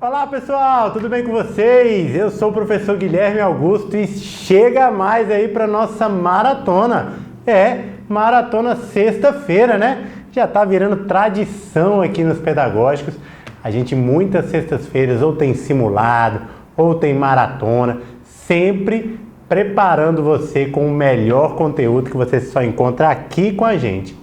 Olá pessoal, tudo bem com vocês? Eu sou o professor Guilherme Augusto e chega mais aí para nossa maratona. Maratona sexta-feira, né? Já tá virando tradição aqui nos pedagógicos. A gente muitas sextas-feiras ou tem simulado ou tem maratona, sempre preparando você com o melhor conteúdo que você só encontra aqui com a gente.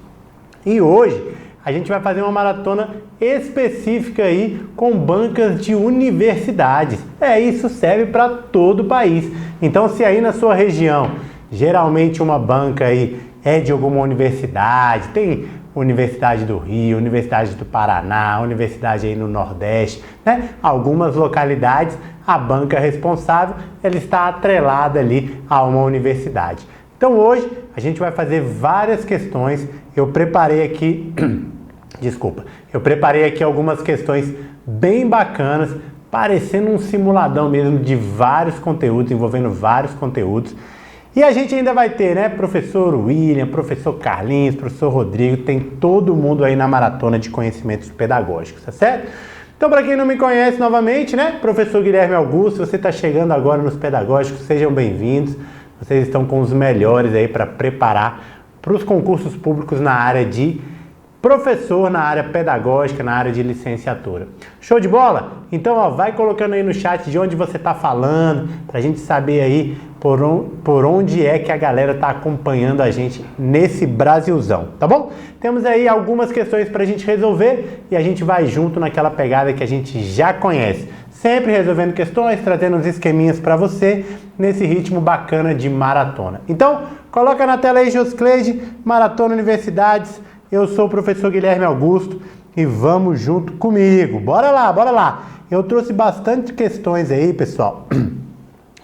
E hoje a gente vai fazer uma maratona específica aí com bancas de universidades. Isso serve para todo o país. Então, se aí na sua região, geralmente uma banca aí é de alguma universidade, tem Universidade do Rio, Universidade do Paraná, Universidade aí no Nordeste, né? Algumas localidades, a banca responsável, ela está atrelada ali a uma universidade. Então hoje a gente vai fazer várias questões. Eu preparei aqui algumas questões bem bacanas, parecendo um simuladão mesmo de vários conteúdos, envolvendo vários conteúdos. E a gente ainda vai ter, né, professor William, professor Carlinhos, professor Rodrigo, tem todo mundo aí na maratona de conhecimentos pedagógicos, tá certo? Então, para quem não me conhece novamente, né, professor Guilherme Augusto, você está chegando agora nos pedagógicos, sejam bem-vindos. Vocês estão com os melhores aí para preparar para os concursos públicos na área de professor, na área pedagógica, na área de licenciatura. Show de bola? Então, ó, vai colocando aí no chat de onde você está falando, para a gente saber aí por onde é que a galera está acompanhando a gente nesse Brasilzão, tá bom? Temos aí algumas questões para a gente resolver e a gente vai junto naquela pegada que a gente já conhece. Sempre resolvendo questões, trazendo uns esqueminhas para você nesse ritmo bacana de maratona. Então, coloca na tela aí, Joscleide, Maratona Universidades. Eu sou o professor Guilherme Augusto e vamos junto comigo. Bora lá, bora lá. Eu trouxe bastante questões aí, pessoal,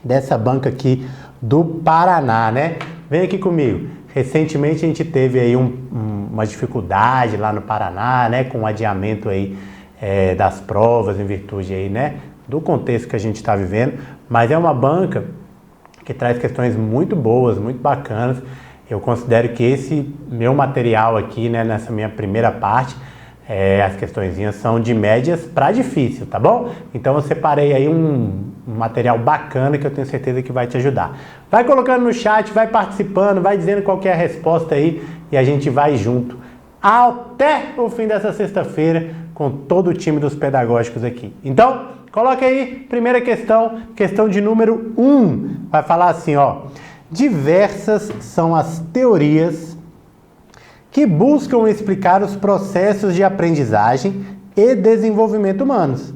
dessa banca aqui do Paraná, né? Vem aqui comigo. Recentemente a gente teve aí uma dificuldade lá no Paraná, né? Com o adiamento aí das provas em virtude aí, né, do contexto que a gente está vivendo, mas é uma banca que traz questões muito boas, muito bacanas. Eu considero que esse meu material aqui, né, nessa minha primeira parte, as questõezinhas são de médias para difícil, tá bom? Então eu separei aí um material bacana que eu tenho certeza que vai te ajudar. Vai colocando no chat, vai participando, vai dizendo qual que é a resposta aí e a gente vai junto até o fim dessa sexta-feira com todo o time dos pedagógicos aqui. Então, coloca aí, primeira questão, questão de número 1. Vai falar assim, ó. Diversas são as teorias que buscam explicar os processos de aprendizagem e desenvolvimento humanos,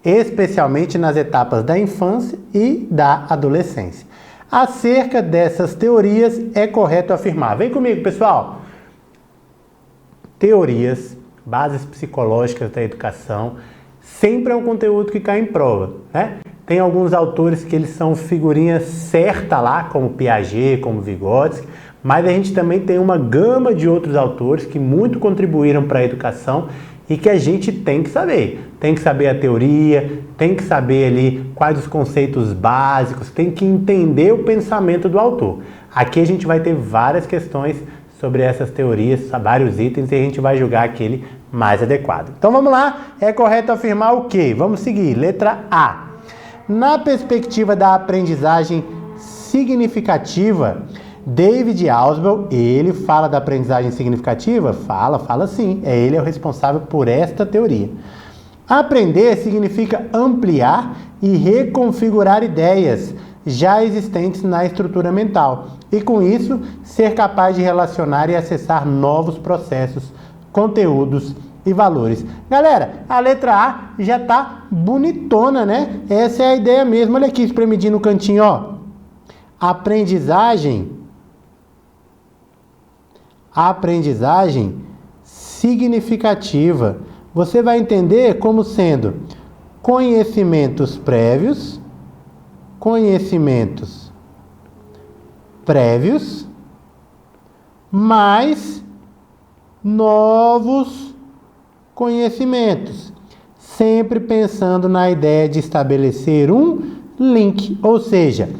especialmente nas etapas da infância e da adolescência. Acerca dessas teorias, é correto afirmar. Vem comigo, pessoal. Teorias, bases psicológicas da educação, sempre é um conteúdo que cai em prova, né? Tem alguns autores que eles são figurinha certa lá, como Piaget, como Vygotsky, mas a gente também tem uma gama de outros autores que muito contribuíram para a educação e que a gente tem que saber. Tem que saber a teoria, tem que saber ali quais os conceitos básicos, tem que entender o pensamento do autor. Aqui a gente vai ter várias questões sobre essas teorias, vários itens, e a gente vai julgar aquele mais adequado. Então vamos lá, é correto afirmar o quê? Vamos seguir, letra A. Na perspectiva da aprendizagem significativa, David Ausubel, ele fala da aprendizagem significativa? Fala sim, ele é o responsável por esta teoria. Aprender significa ampliar e reconfigurar ideias já existentes na estrutura mental e, com isso, ser capaz de relacionar e acessar novos processos, conteúdos e valores. Galera, a letra A já tá bonitona, né? Essa é a ideia mesmo. Olha aqui, espremidinho no cantinho, ó. Aprendizagem significativa. Você vai entender como sendo conhecimentos prévios, mais novos conhecimentos, sempre pensando na ideia de estabelecer um link, ou seja,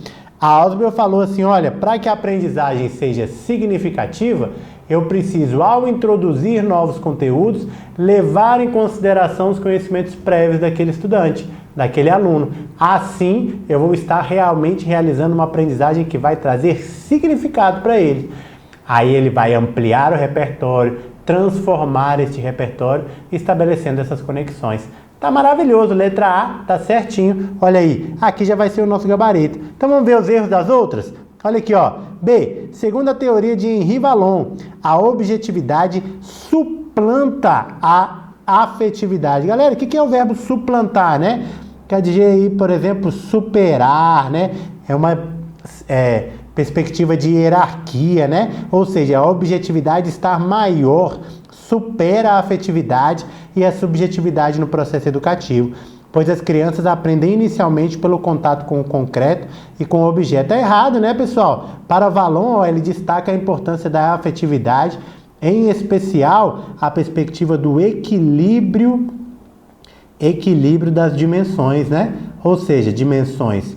a Ausubel falou assim, olha, para que a aprendizagem seja significativa, eu preciso, ao introduzir novos conteúdos, levar em consideração os conhecimentos prévios daquele estudante. daquele aluno. Assim, eu vou estar realmente realizando uma aprendizagem que vai trazer significado para ele. Aí ele vai ampliar o repertório, transformar este repertório, estabelecendo essas conexões. Tá maravilhoso, letra A, tá certinho. Olha aí, aqui já vai ser o nosso gabarito. Então vamos ver os erros das outras? Olha aqui, ó. B, segundo a teoria de Henri Vallon, a objetividade suplanta a afetividade. Galera, o que é o verbo suplantar, né? Quer dizer aí, por exemplo, superar, né? É uma perspectiva de hierarquia, né? Ou seja, a objetividade estar maior, supera a afetividade e a subjetividade no processo educativo, pois as crianças aprendem inicialmente pelo contato com o concreto e com o objeto. É errado, né, pessoal? Para Vallon, ele destaca a importância da afetividade, em especial a perspectiva do equilíbrio das dimensões, né? Ou seja, dimensões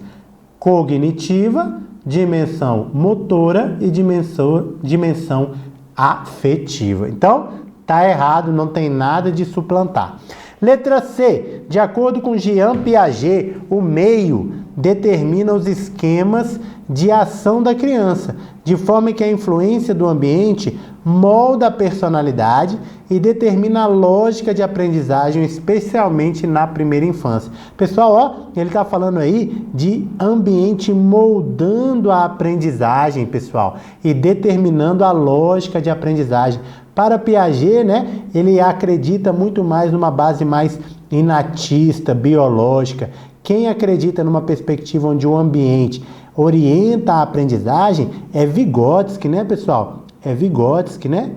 cognitiva, dimensão motora e dimensão afetiva. Então, tá errado, não tem nada de suplantar. Letra C. De acordo com Jean Piaget, o meio determina os esquemas de ação da criança, de forma que a influência do ambiente molda a personalidade e determina a lógica de aprendizagem, especialmente na primeira infância. Pessoal, ó, ele está falando aí de ambiente moldando a aprendizagem, pessoal, e determinando a lógica de aprendizagem. Para Piaget, né, ele acredita muito mais numa base mais inatista, biológica. Quem acredita numa perspectiva onde o ambiente orienta a aprendizagem é Vygotsky, né, pessoal? É Vygotsky, né?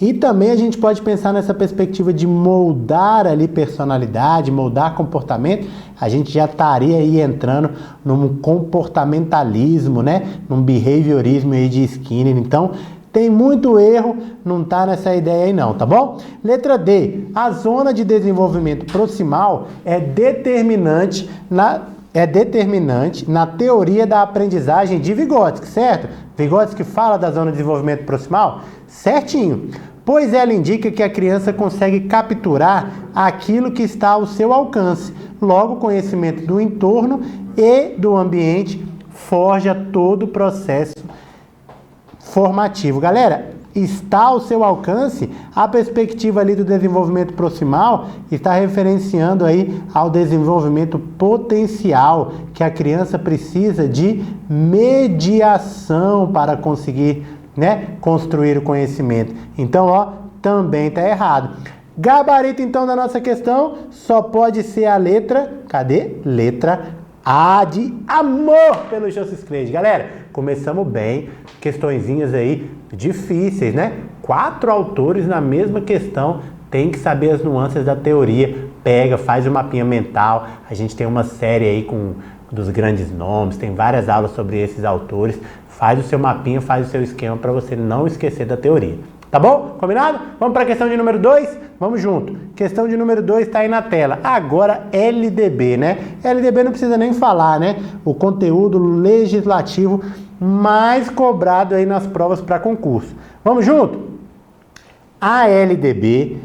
E também a gente pode pensar nessa perspectiva de moldar ali personalidade, moldar comportamento. A gente já estaria aí entrando num comportamentalismo, né? Num behaviorismo aí de Skinner. Então, tem muito erro, não está nessa ideia aí não, tá bom? Letra D. A zona de desenvolvimento proximal é determinante na teoria da aprendizagem de Vygotsky, certo? Vygotsky fala da zona de desenvolvimento proximal? Certinho. Pois ela indica que a criança consegue capturar aquilo que está ao seu alcance. Logo, o conhecimento do entorno e do ambiente forja todo o processo formativo. Galera, está ao seu alcance, a perspectiva ali do desenvolvimento proximal está referenciando aí ao desenvolvimento potencial, que a criança precisa de mediação para conseguir, né, construir o conhecimento. Então, ó, também está errado. Gabarito, então, da nossa questão, só pode ser a letra, cadê? Letra A de amor pelo Joseph Cleide. Galera, começamos bem, questõezinhas aí difíceis, né? 4 autores na mesma questão, tem que saber as nuances da teoria. Pega, faz o mapinha mental. A gente tem uma série aí dos grandes nomes, tem várias aulas sobre esses autores. Faz o seu mapinha, faz o seu esquema para você não esquecer da teoria. Tá bom? Combinado? Vamos para a questão de número 2? Vamos junto. Questão de número 2 está aí na tela. Agora, LDB, né? LDB não precisa nem falar, né? O conteúdo legislativo mais cobrado aí nas provas para concurso. Vamos junto? A LDB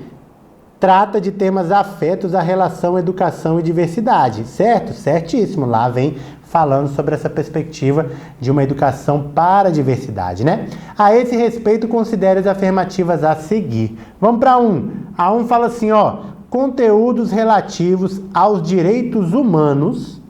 trata de temas afetos à relação educação e diversidade, certo? Certíssimo. Lá vem falando sobre essa perspectiva de uma educação para a diversidade, né? A esse respeito, considere as afirmativas a seguir. Vamos para 1. A 1 fala assim, ó, conteúdos relativos aos direitos humanos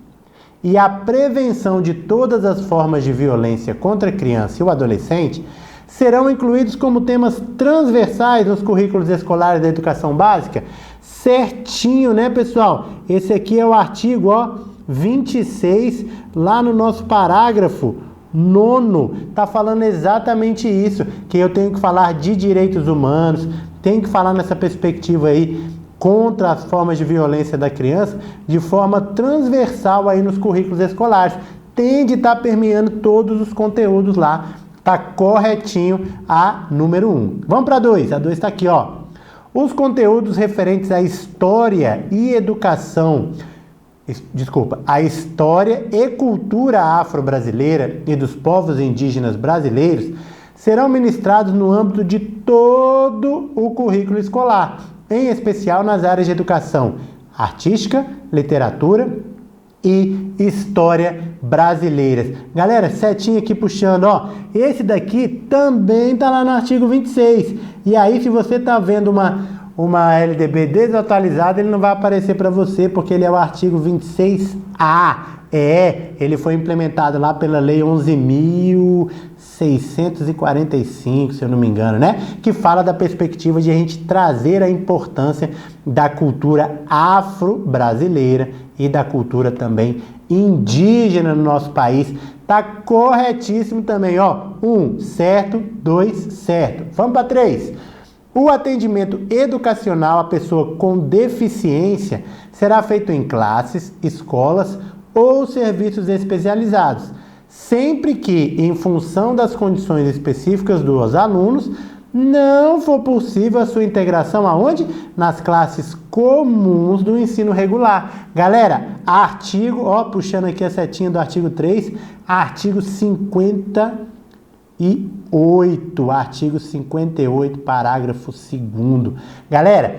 e à prevenção de todas as formas de violência contra a criança e o adolescente serão incluídos como temas transversais nos currículos escolares da educação básica? Certinho, né, pessoal? Esse aqui é o artigo, ó, 26, lá no nosso parágrafo 9, tá falando exatamente isso, que eu tenho que falar de direitos humanos, tenho que falar nessa perspectiva aí contra as formas de violência da criança, de forma transversal aí nos currículos escolares. Tem de estar permeando todos os conteúdos lá, tá corretinho a número 1. Vamos para 2, a 2 está aqui, ó. Os conteúdos referentes à história e educação, a história e cultura afro-brasileira e dos povos indígenas brasileiros serão ministrados no âmbito de todo o currículo escolar, em especial nas áreas de educação artística, literatura e história brasileiras. Galera, setinha aqui puxando, ó. Esse daqui também tá lá no artigo 26. E aí, se você tá vendo uma LDB desatualizada, ele não vai aparecer para você, porque ele é o artigo 26A. Ele foi implementado lá pela Lei 11.645, se eu não me engano, né? Que fala da perspectiva de a gente trazer a importância da cultura afro-brasileira e da cultura também indígena no nosso país. Tá corretíssimo também, ó. 1, certo, 2, certo. Vamos para 3. O atendimento educacional à pessoa com deficiência será feito em classes, escolas ou serviços especializados, sempre que, em função das condições específicas dos alunos, não for possível a sua integração aonde? Nas classes comuns do ensino regular. Galera, artigo, ó, puxando aqui a setinha do artigo 3, artigo 58, parágrafo 2º. Galera,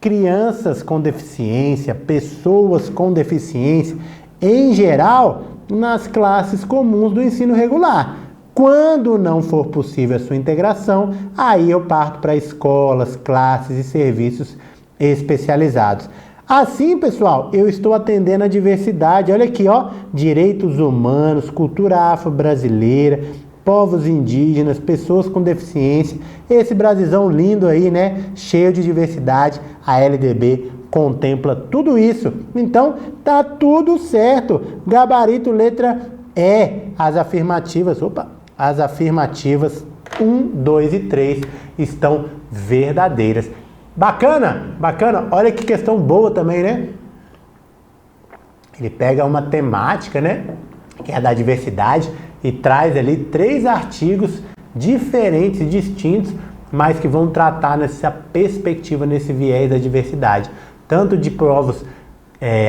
crianças com deficiência, pessoas com deficiência, em geral, nas classes comuns do ensino regular. Quando não for possível a sua integração, aí eu parto para escolas, classes e serviços especializados. Assim, pessoal, eu estou atendendo a diversidade. Olha aqui, ó, direitos humanos, cultura afro-brasileira, povos indígenas, pessoas com deficiência. Esse Brasilzão lindo aí, né? Cheio de diversidade. A LDB contempla tudo isso. Então, tá tudo certo. Gabarito letra E. As afirmativas 1, 2 e 3 estão verdadeiras. Bacana, bacana. Olha que questão boa também, né? Ele pega uma temática, né? Que é a da diversidade e traz ali 3 artigos diferentes e distintos, mas que vão tratar nessa perspectiva, nesse viés da diversidade. Tanto de povos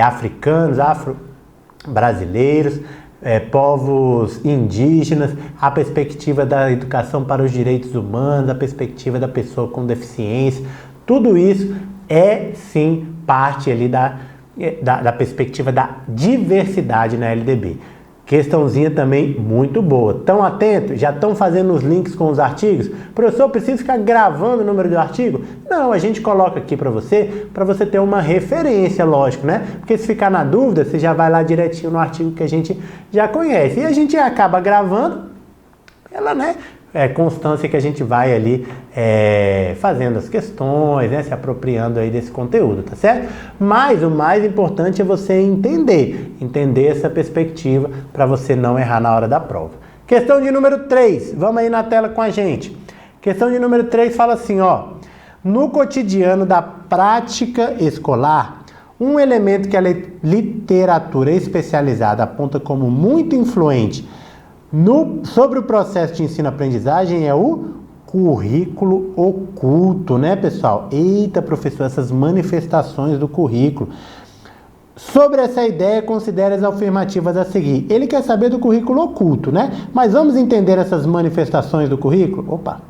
africanos, afro-brasileiros, povos indígenas, a perspectiva da educação para os direitos humanos, a perspectiva da pessoa com deficiência. Tudo isso é, sim, parte ali da perspectiva da diversidade na LDB. Questãozinha também muito boa. Estão atentos? Já estão fazendo os links com os artigos? Professor, preciso ficar gravando o número do artigo? Não, a gente coloca aqui para você ter uma referência, lógico, né? Porque se ficar na dúvida, você já vai lá direitinho no artigo que a gente já conhece. E a gente acaba gravando ela, né? Constância que a gente vai ali fazendo as questões, né, se apropriando aí desse conteúdo, tá certo? Mas o mais importante é você entender essa perspectiva para você não errar na hora da prova. Questão de número 3, vamos aí na tela com a gente. Questão de número 3 fala assim, ó: no cotidiano da prática escolar, um elemento que a literatura especializada aponta como muito influente sobre o processo de ensino-aprendizagem é o currículo oculto, né, pessoal? Eita, professor, essas manifestações do currículo. Sobre essa ideia, considere as afirmativas a seguir. Ele quer saber do currículo oculto, né? Mas vamos entender essas manifestações do currículo? Opa,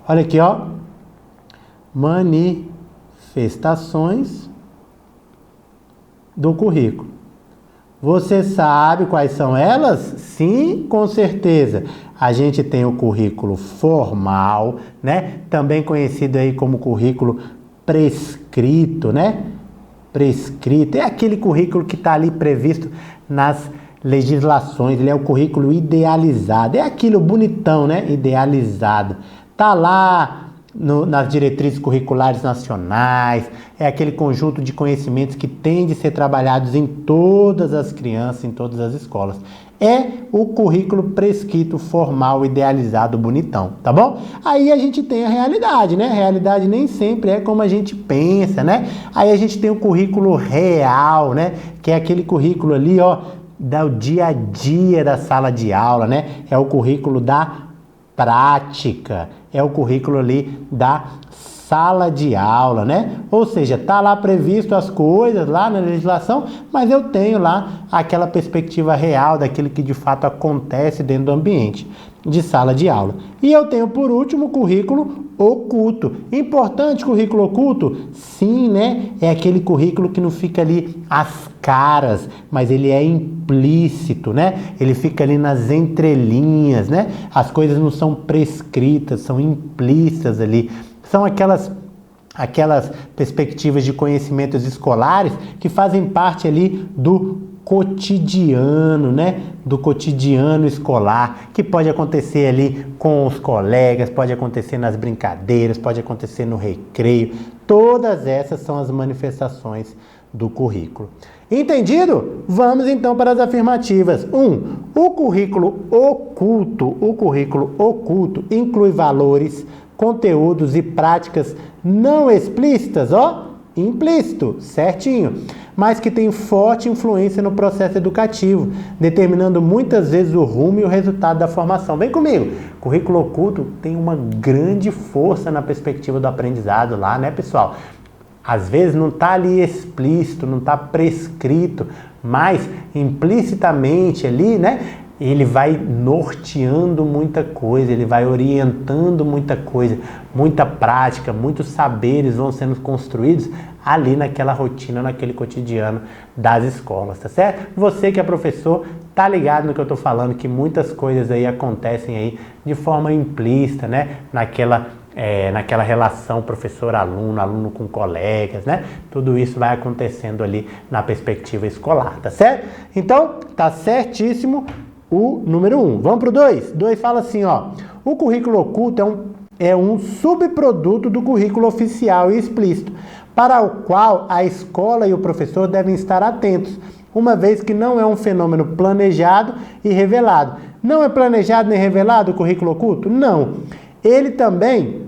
olha aqui, ó. Manifestações do currículo. Você sabe quais são elas? Sim, com certeza. A gente tem o currículo formal, né? Também conhecido aí como currículo prescrito, né? Prescrito é aquele currículo que está ali previsto nas legislações. Ele é o currículo idealizado. É aquilo bonitão, né? Idealizado. Tá lá nas diretrizes curriculares nacionais, é aquele conjunto de conhecimentos que tem de ser trabalhados em todas as crianças, em todas as escolas. É o currículo prescrito, formal, idealizado, bonitão, tá bom? Aí a gente tem a realidade, né? A realidade nem sempre é como a gente pensa, né? Aí a gente tem o currículo real, né? Que é aquele currículo ali, ó, do dia a dia da sala de aula, né? É o currículo da prática, é o currículo ali da sala de aula, né? Ou seja, tá lá previsto as coisas lá na legislação, mas eu tenho lá aquela perspectiva real daquilo que de fato acontece dentro do ambiente de sala de aula. E eu tenho por último o currículo oculto. Importante currículo oculto? Sim, né? É aquele currículo que não fica ali às caras, mas ele é implícito, né? Ele fica ali nas entrelinhas, né? As coisas não são prescritas, são implícitas ali. São aquelas perspectivas de conhecimentos escolares que fazem parte ali do cotidiano, né? Do cotidiano escolar, que pode acontecer ali com os colegas, pode acontecer nas brincadeiras, pode acontecer no recreio. Todas essas são as manifestações do currículo. Entendido? Vamos então para as afirmativas. 1. O currículo oculto inclui valores, conteúdos e práticas não explícitas, implícito, certinho, mas que tem forte influência no processo educativo, determinando muitas vezes o rumo e o resultado da formação. Vem comigo! Currículo oculto tem uma grande força na perspectiva do aprendizado lá, né, pessoal? Às vezes não está ali explícito, não está prescrito, mas implicitamente ali, né, ele vai norteando muita coisa, ele vai orientando muita coisa, muita prática, muitos saberes vão sendo construídos ali naquela rotina, naquele cotidiano das escolas, tá certo? Você que é professor, tá ligado no que eu tô falando, que muitas coisas aí acontecem aí de forma implícita, né? Naquela relação professor-aluno, aluno com colegas, né? Tudo isso vai acontecendo ali na perspectiva escolar, tá certo? Então, tá certíssimo o número 1. Vamos pro 2? 2 fala assim, o currículo oculto é um subproduto do currículo oficial e explícito, para o qual a escola e o professor devem estar atentos, uma vez que não é um fenômeno planejado e revelado. Não é planejado nem revelado o currículo oculto? Não. Ele também,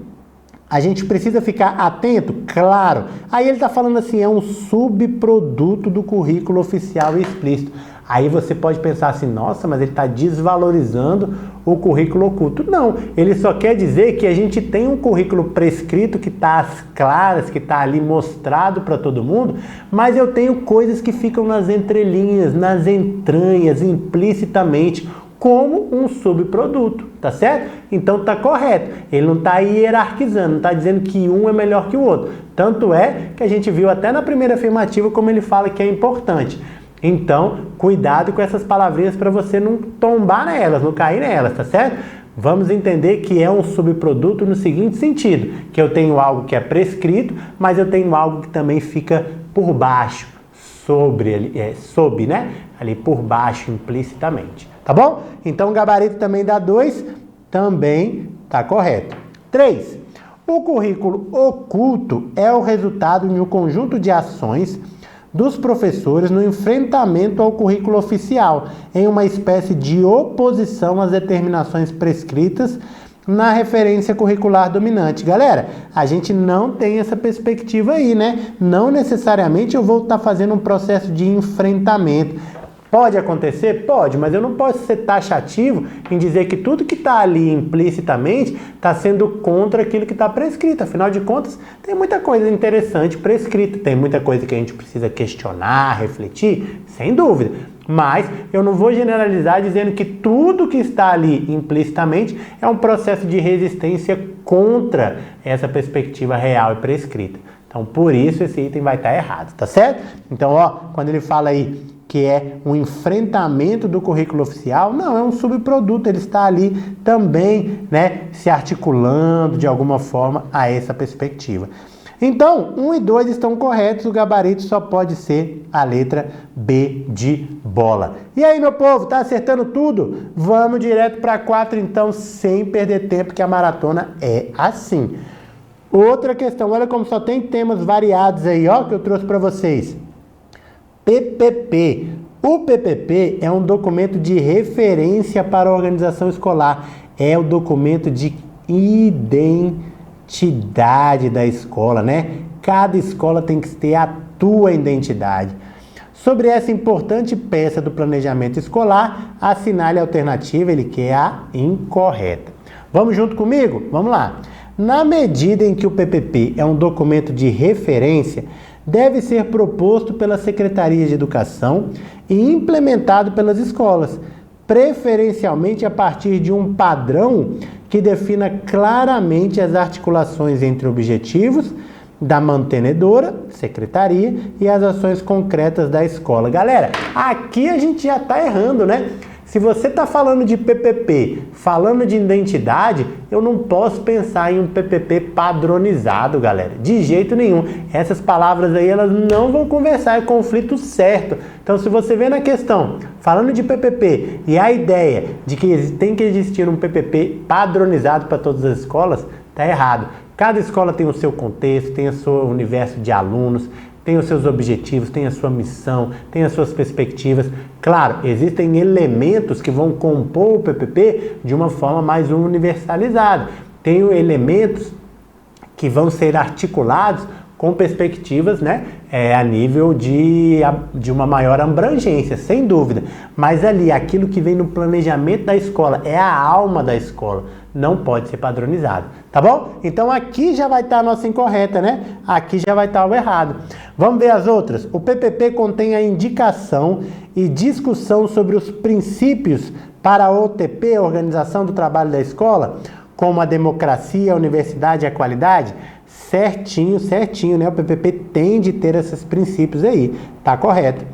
a gente precisa ficar atento? Claro. Aí ele está falando assim, é um subproduto do currículo oficial e explícito. Aí você pode pensar assim, nossa, mas ele está desvalorizando o currículo oculto. Não, ele só quer dizer que a gente tem um currículo prescrito que está às claras, que está ali mostrado para todo mundo, mas eu tenho coisas que ficam nas entrelinhas, nas entranhas, implicitamente, como um subproduto, tá certo? Então tá correto, ele não está hierarquizando, não está dizendo que um é melhor que o outro. Tanto é que a gente viu até na primeira afirmativa como ele fala que é importante. Então, cuidado com essas palavrinhas para você não tombar nelas, não cair nelas, tá certo? Vamos entender que é um subproduto no seguinte sentido, que eu tenho algo que é prescrito, mas eu tenho algo que também fica por baixo, sob, né? Ali por baixo, implicitamente, tá bom? Então, o gabarito também dá 2, também tá correto. 3. O currículo oculto é o resultado de um conjunto de ações dos professores no enfrentamento ao currículo oficial, em uma espécie de oposição às determinações prescritas na referência curricular dominante. Galera, a gente não tem essa perspectiva aí, né? Não necessariamente eu vou estar fazendo um processo de enfrentamento. Pode acontecer? Pode, mas eu não posso ser taxativo em dizer que tudo que está ali implicitamente está sendo contra aquilo que está prescrito. Afinal de contas, tem muita coisa interessante prescrita, tem muita coisa que a gente precisa questionar, refletir, sem dúvida. Mas eu não vou generalizar dizendo que tudo que está ali implicitamente é um processo de resistência contra essa perspectiva real e prescrita. Então, por isso, esse item vai estar errado, tá certo? Então, quando ele fala aí que é um enfrentamento do currículo oficial, não, é um subproduto, ele está ali também, né, se articulando de alguma forma a essa perspectiva. Então, 1 e 2 estão corretos, o gabarito só pode ser a letra B de bola. E aí, meu povo, tá acertando tudo? Vamos direto para 4, então, sem perder tempo, que a maratona é assim. Outra questão, olha como só tem temas variados aí, que eu trouxe para vocês. PPP. O PPP é um documento de referência para a organização escolar. É o documento de identidade da escola, né? Cada escola tem que ter a tua identidade. Sobre essa importante peça do planejamento escolar, assinale a alternativa, ele quer a incorreta. Vamos junto comigo? Vamos lá. Na medida em que o PPP é um documento de referência, deve ser proposto pela Secretaria de Educação e implementado pelas escolas, preferencialmente a partir de um padrão que defina claramente as articulações entre objetivos da mantenedora, secretaria, e as ações concretas da escola. Galera, aqui a gente já está errando, né? Se você está falando de PPP, falando de identidade, eu não posso pensar em um PPP padronizado, galera. De jeito nenhum. Essas palavras aí, elas não vão conversar, é conflito certo. Então, se você vê na questão, falando de PPP, e a ideia de que tem que existir um PPP padronizado para todas as escolas, está errado. Cada escola tem o seu contexto, tem o seu universo de alunos, tem os seus objetivos, tem a sua missão, tem as suas perspectivas. Claro, existem elementos que vão compor o PPP de uma forma mais universalizada. Tem elementos que vão ser articulados com perspectivas, né, a nível de uma maior abrangência, sem dúvida. Mas ali, aquilo que vem no planejamento da escola, é a alma da escola, não pode ser padronizado, tá bom? Então aqui já vai estar a nossa incorreta, né? Aqui já vai estar o errado. Vamos ver as outras? O PPP contém a indicação e discussão sobre os princípios para a OTP, a Organização do Trabalho da Escola, como a democracia, a universidade e a qualidade. Certinho, né? O PPP tem de ter esses princípios aí, tá correto.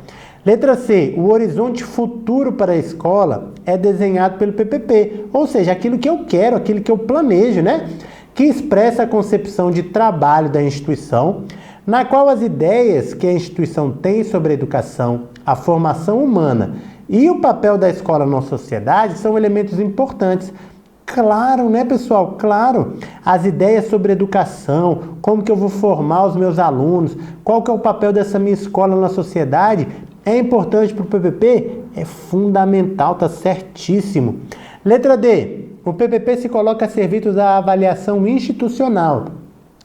Letra C, o horizonte futuro para a escola é desenhado pelo PPP, ou seja, aquilo que eu quero, aquilo que eu planejo, né? Que expressa a concepção de trabalho da instituição, na qual as ideias que a instituição tem sobre a educação, a formação humana e o papel da escola na sociedade são elementos importantes. Claro, né, pessoal? Claro. As ideias sobre educação, como que eu vou formar os meus alunos, qual que é o papel dessa minha escola na sociedade, é importante para o PPP? É fundamental, tá certíssimo. Letra D. O PPP se coloca a serviço da avaliação institucional,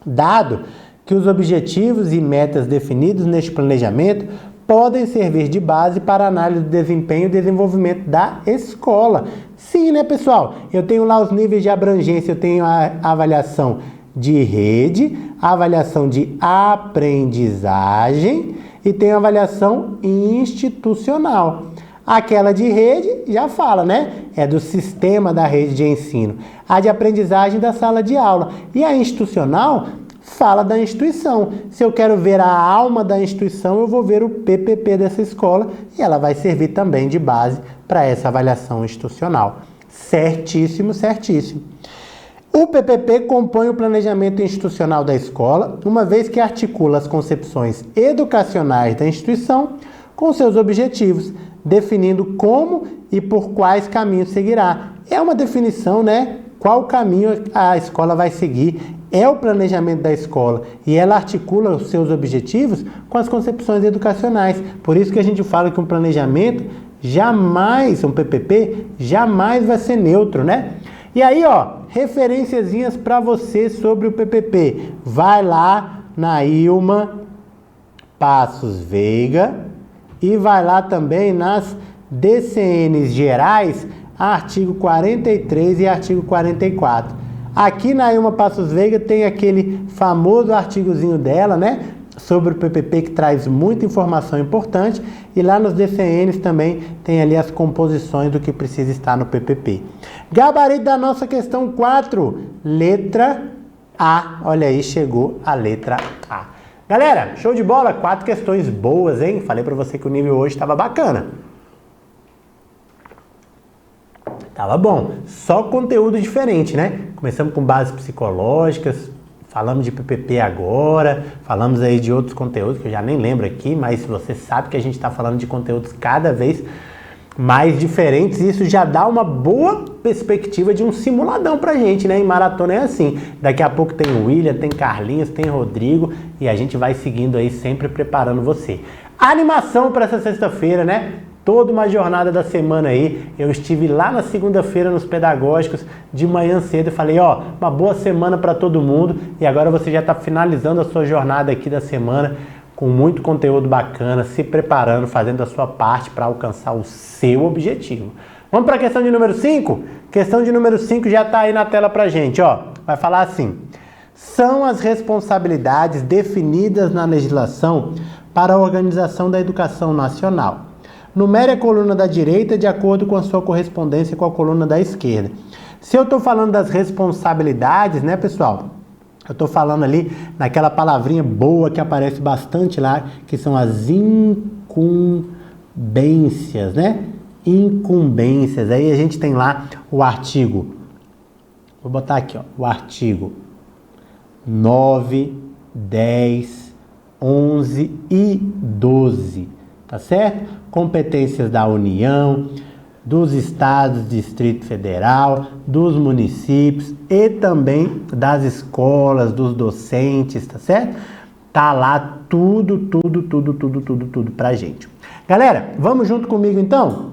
dado que os objetivos e metas definidos neste planejamento podem servir de base para a análise do desempenho e desenvolvimento da escola. Sim, né, pessoal? Eu tenho lá os níveis de abrangência, eu tenho a avaliação de rede, a avaliação de aprendizagem e tenho a avaliação institucional. Aquela de rede já fala, né? É do sistema da rede de ensino. A de aprendizagem da sala de aula. E a institucional fala da instituição. Se eu quero ver a alma da instituição, eu vou ver o PPP dessa escola e ela vai servir também de base para essa avaliação institucional. Certíssimo, certíssimo. O PPP compõe o planejamento institucional da escola, uma vez que articula as concepções educacionais da instituição com seus objetivos, definindo como e por quais caminhos seguirá. É uma definição, né? Qual caminho a escola vai seguir, é o planejamento da escola e ela articula os seus objetivos com as concepções educacionais. Por isso que a gente fala que um planejamento jamais, um PPP, jamais vai ser neutro, né? E aí, ó, referenciazinhas para você sobre o PPP. Vai lá na Ilma Passos Veiga e vai lá também nas DCNs gerais, artigo 43 e artigo 44. Aqui na Ilma Passos Veiga tem aquele famoso artigozinho dela, né? Sobre o PPP que traz muita informação importante e lá nos DCNs também tem ali as composições do que precisa estar no PPP. Gabarito da nossa questão 4, letra A. Olha aí, chegou a letra A. Galera, show de bola, 4 questões boas, hein? Falei pra você que o nível hoje estava bacana. Tava bom, só conteúdo diferente, né? Começamos com bases psicológicas, falamos de PPP agora, falamos aí de outros conteúdos que eu já nem lembro aqui, mas você sabe que a gente está falando de conteúdos cada vez mais diferentes e isso já dá uma boa perspectiva de um simuladão pra gente, né? Em maratona é assim, daqui a pouco tem o William, tem Carlinhos, tem Rodrigo e a gente vai seguindo aí sempre preparando você. Animação para essa sexta-feira, né? Toda uma jornada da semana aí, eu estive lá na segunda-feira nos pedagógicos de manhã cedo e falei, ó, uma boa semana para todo mundo e agora você já está finalizando a sua jornada aqui da semana com muito conteúdo bacana, se preparando, fazendo a sua parte para alcançar o seu objetivo. Vamos para a questão de número 5? Questão de número 5 já está aí na tela pra gente, ó, vai falar assim, são as responsabilidades definidas na legislação para a organização da educação nacional. Numere a coluna da direita de acordo com a sua correspondência com a coluna da esquerda. Se eu estou falando das responsabilidades, né, pessoal? Eu estou falando ali naquela palavrinha boa que aparece bastante lá, que são as incumbências, né? Incumbências. Aí a gente tem lá o artigo, vou botar aqui, ó, o artigo 9, 10, 11 e 12, tá certo? Competências da União, dos estados, Distrito Federal, dos municípios e também das escolas, dos docentes, tá certo? Tá lá tudo pra gente. Galera, vamos junto comigo então?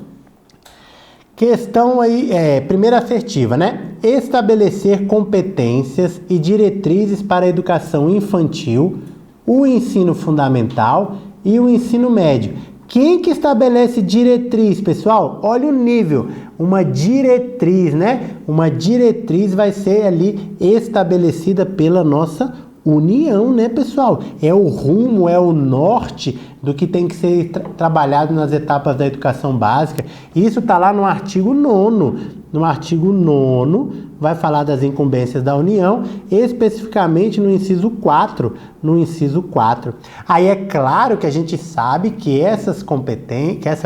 Questão aí, primeira assertiva, né? Estabelecer competências e diretrizes para a educação infantil, o ensino fundamental e o ensino médio. Quem que estabelece diretriz, pessoal? Olha o nível. Uma diretriz, né? Uma diretriz vai ser ali estabelecida pela nossa União, né, pessoal? É o rumo, é o norte do que tem que ser trabalhado nas etapas da educação básica. Isso está lá no artigo 9º. No artigo 9º vai falar das incumbências da União, especificamente no inciso 4. No inciso 4. Aí é claro que a gente sabe que essa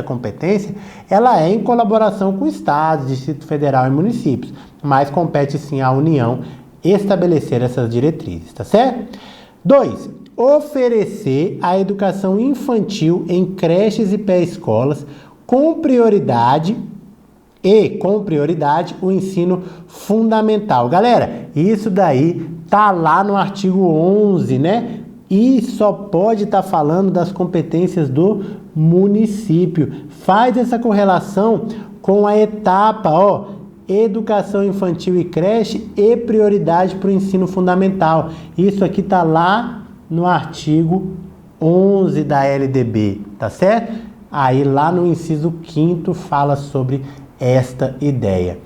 competência ela é em colaboração com o Estado, Distrito Federal e municípios, mas compete sim à União estabelecer essas diretrizes, tá certo? 2. Oferecer a educação infantil em creches e pré-escolas com prioridade o ensino fundamental. Galera, isso daí tá lá no artigo 11, né? E só pode estar falando das competências do município. Faz essa correlação com a etapa, ó, educação infantil e creche e prioridade para o ensino fundamental. Isso aqui tá lá no artigo 11 da LDB, tá certo? Aí lá no inciso 5º fala sobre esta ideia.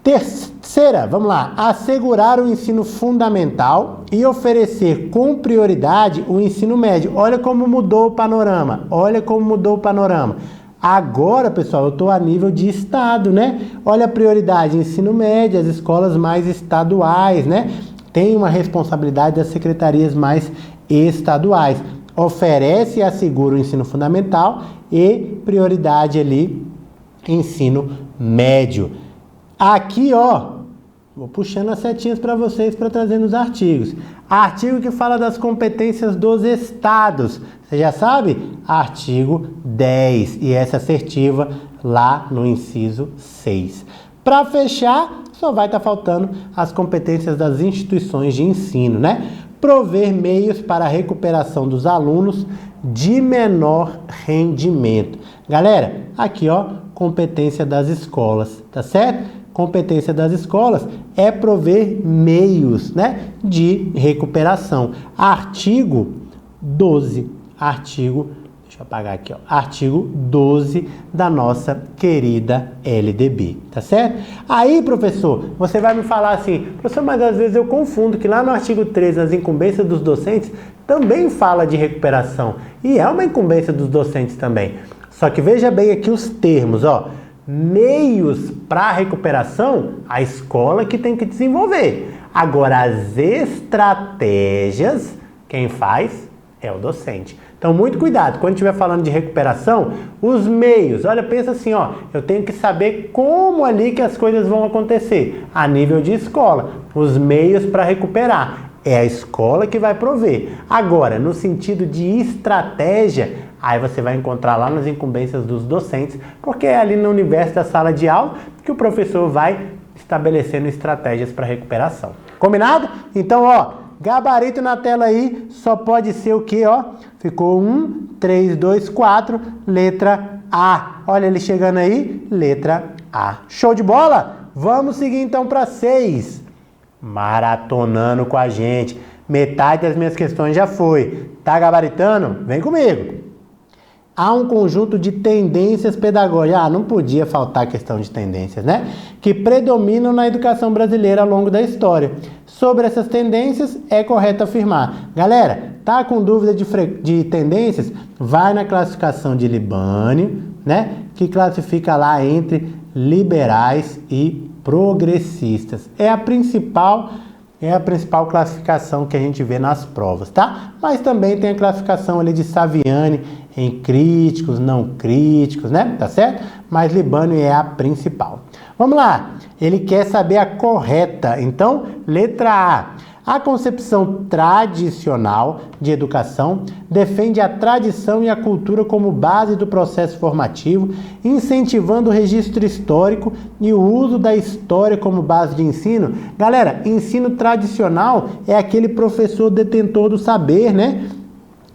Terceira, vamos lá. Assegurar o ensino fundamental e oferecer com prioridade o ensino médio. Olha como mudou o panorama. Olha como mudou o panorama. Agora, pessoal, eu estou a nível de estado, né? Olha a prioridade, ensino médio, as escolas mais estaduais, né? Tem uma responsabilidade das secretarias mais estaduais. Oferece e assegura o ensino fundamental e prioridade ali, ensino médio. Aqui, ó, vou puxando as setinhas para vocês para trazer nos artigos. Artigo que fala das competências dos estados. Você já sabe? Artigo 10. E essa assertiva lá no inciso 6. Para fechar, só vai estar faltando as competências das instituições de ensino, né? Prover meios para a recuperação dos alunos de menor rendimento. Galera, aqui, ó, competência das escolas, tá certo? Competência das escolas é prover meios, né, de recuperação. Artigo 12. Deixa eu apagar aqui, ó. Artigo 12 da nossa querida LDB, tá certo? Aí, professor, você vai me falar assim, professor, mas às vezes eu confundo que lá no artigo 13, as incumbências dos docentes, também fala de recuperação. E é uma incumbência dos docentes também. Só que veja bem aqui os termos, ó. Meios para recuperação, a escola que tem que desenvolver. Agora, as estratégias, quem faz é o docente. Então, muito cuidado. Quando estiver falando de recuperação, os meios, olha, pensa assim, ó, eu tenho que saber como ali que as coisas vão acontecer, a nível de escola. Os meios para recuperar. É a escola que vai prover. Agora, no sentido de estratégia, aí você vai encontrar lá nas incumbências dos docentes, porque é ali no universo da sala de aula que o professor vai estabelecendo estratégias para recuperação. Combinado? Então, ó, gabarito na tela aí, só pode ser o quê, ó? Ficou 1, 3, 2, 4, letra A. Olha ele chegando aí, letra A. Show de bola? Vamos seguir então para 6. Maratonando com a gente. Metade das minhas questões já foi. Tá gabaritando? Vem comigo. há um conjunto de tendências pedagógicas, não podia faltar a questão de tendências, né? Que predominam na educação brasileira ao longo da história. Sobre essas tendências, é correto afirmar. Galera, tá com dúvida de tendências? Vai na classificação de Libânio, né? Que classifica lá entre liberais e progressistas. É a principal classificação que a gente vê nas provas, tá? Mas também tem a classificação ali de Saviani em críticos, não críticos, né? Tá certo? Mas Libânio é a principal. Vamos lá. Ele quer saber a correta. Então, letra A. A concepção tradicional de educação defende a tradição e a cultura como base do processo formativo, incentivando o registro histórico e o uso da história como base de ensino. Galera, ensino tradicional é aquele professor detentor do saber, né?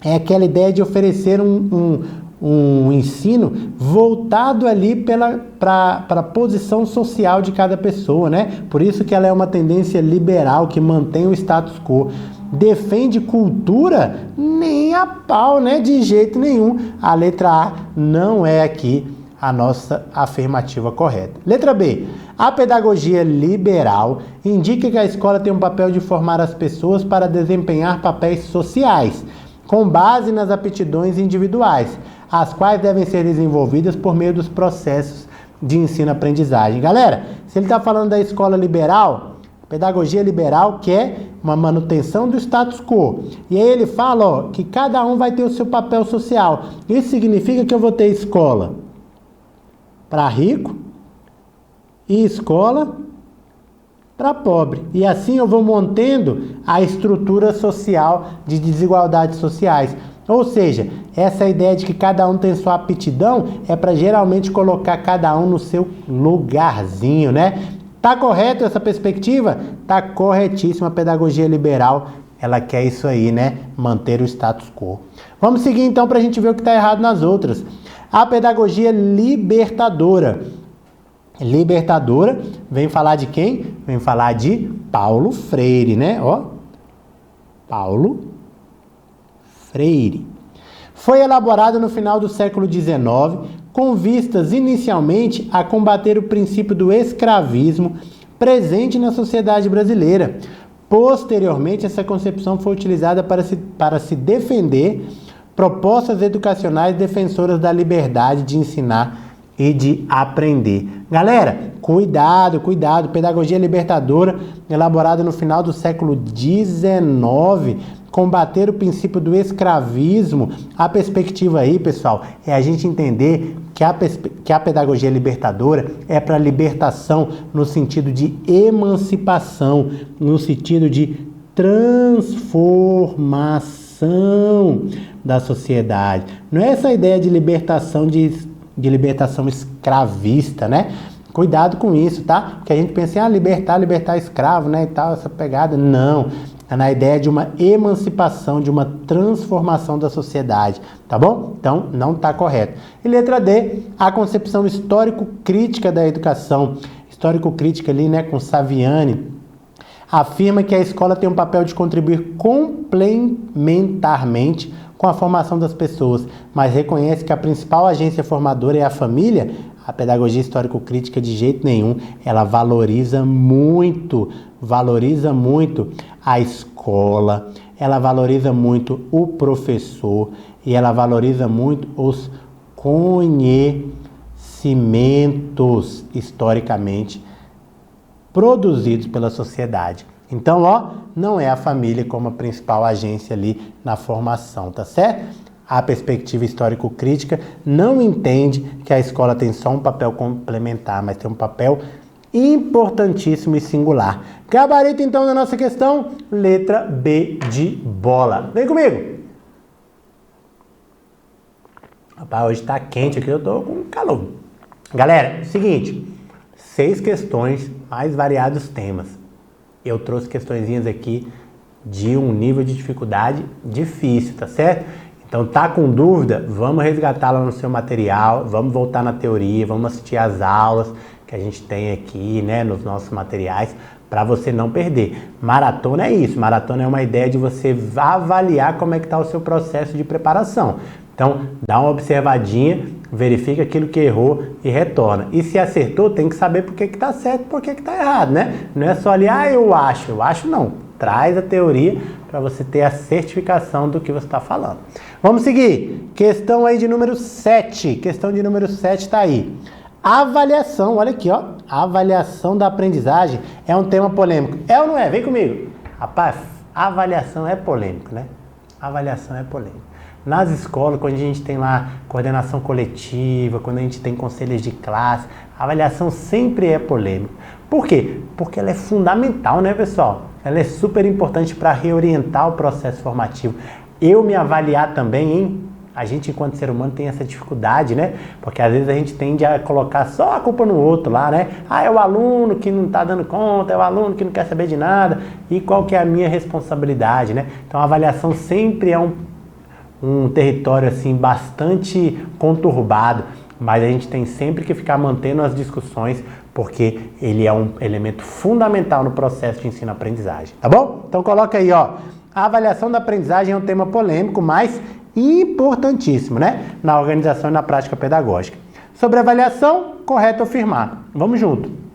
É aquela ideia de oferecer um ensino voltado ali para a posição social de cada pessoa, né? Por isso que ela é uma tendência liberal que mantém o status quo. Defende cultura? Nem a pau, né? De jeito nenhum. A letra A não é aqui a nossa afirmativa correta. Letra B. A pedagogia liberal indica que a escola tem um papel de formar as pessoas para desempenhar papéis sociais, com base nas aptidões individuais, as quais devem ser desenvolvidas por meio dos processos de ensino-aprendizagem. Galera, se ele está falando da escola liberal, pedagogia liberal quer uma manutenção do status quo. E aí ele fala, que cada um vai ter o seu papel social. Isso significa que eu vou ter escola para rico e escola para pobre. E assim eu vou mantendo a estrutura social de desigualdades sociais. Ou seja, essa ideia de que cada um tem sua aptidão é para geralmente colocar cada um no seu lugarzinho, né? Tá correto essa perspectiva? Tá corretíssima. A pedagogia liberal, ela quer isso aí, né? Manter o status quo. Vamos seguir então para a gente ver o que está errado nas outras. A pedagogia libertadora. Libertadora vem falar de quem? Vem falar de Paulo Freire, né? Paulo Freire. Foi elaborado no final do século XIX, com vistas inicialmente a combater o princípio do escravismo presente na sociedade brasileira. Posteriormente, essa concepção foi utilizada para se defender propostas educacionais defensoras da liberdade de ensinar e de aprender. Galera, cuidado, pedagogia libertadora, elaborada no final do século XIX, combater o princípio do escravismo. A perspectiva aí, pessoal, é a gente entender que a pedagogia libertadora é para libertação no sentido de emancipação, no sentido de transformação da sociedade. Não é essa ideia de libertação libertação escravista, né? Cuidado com isso, tá? Porque a gente pensa em libertar escravo, né? E tal, essa pegada. Não. É na ideia de uma emancipação, de uma transformação da sociedade, tá bom? Então, não tá correto. E letra D, a concepção histórico-crítica da educação. Histórico-crítica ali, né? Com Saviani. Afirma que a escola tem um papel de contribuir complementarmente com a formação das pessoas, mas reconhece que a principal agência formadora é a família. A pedagogia histórico-crítica de jeito nenhum, ela valoriza muito a escola, ela valoriza muito o professor e ela valoriza muito os conhecimentos historicamente produzidos pela sociedade. Então, não é a família como a principal agência ali na formação, tá certo? A perspectiva histórico-crítica não entende que a escola tem só um papel complementar, mas tem um papel importantíssimo e singular. Gabarito, então, da nossa questão, letra B de bola. Vem comigo! Rapaz, hoje tá quente aqui, eu tô com calor. Galera, seguinte, 6 questões, mais variados temas. Eu trouxe questõezinhas aqui de um nível de dificuldade difícil, tá certo? Então, tá com dúvida? Vamos resgatá-la no seu material, vamos voltar na teoria, vamos assistir às aulas que a gente tem aqui, né, nos nossos materiais, para você não perder. Maratona é isso, maratona é uma ideia de você avaliar como é que está o seu processo de preparação. Então, dá uma observadinha, verifica aquilo que errou e retorna. E se acertou, tem que saber por que está certo e por que está errado, né? Não é só ali, eu acho não. Traz a teoria para você ter a certificação do que você está falando. Vamos seguir. Questão aí de número 7. Questão de número 7 está aí. Avaliação, olha aqui, ó. Avaliação da aprendizagem é um tema polêmico. É ou não é? Vem comigo. Rapaz, avaliação é polêmico, né? Avaliação é polêmico. Nas escolas, quando a gente tem lá coordenação coletiva, quando a gente tem conselhos de classe, a avaliação sempre é polêmica. Por quê? Porque ela é fundamental, né, pessoal? Ela é super importante para reorientar o processo formativo. Eu me avaliar também, hein? A gente, enquanto ser humano, tem essa dificuldade, né? Porque às vezes a gente tende a colocar só a culpa no outro lá, né? É o aluno que não está dando conta, é o aluno que não quer saber de nada. E qual que é a minha responsabilidade, né? Então a avaliação sempre é um território assim bastante conturbado, mas a gente tem sempre que ficar mantendo as discussões, porque ele é um elemento fundamental no processo de ensino-aprendizagem, tá bom? Então coloca aí, ó, a avaliação da aprendizagem é um tema polêmico, mas importantíssimo, né? Na organização e na prática pedagógica. Sobre avaliação, correto afirmar. Vamos junto.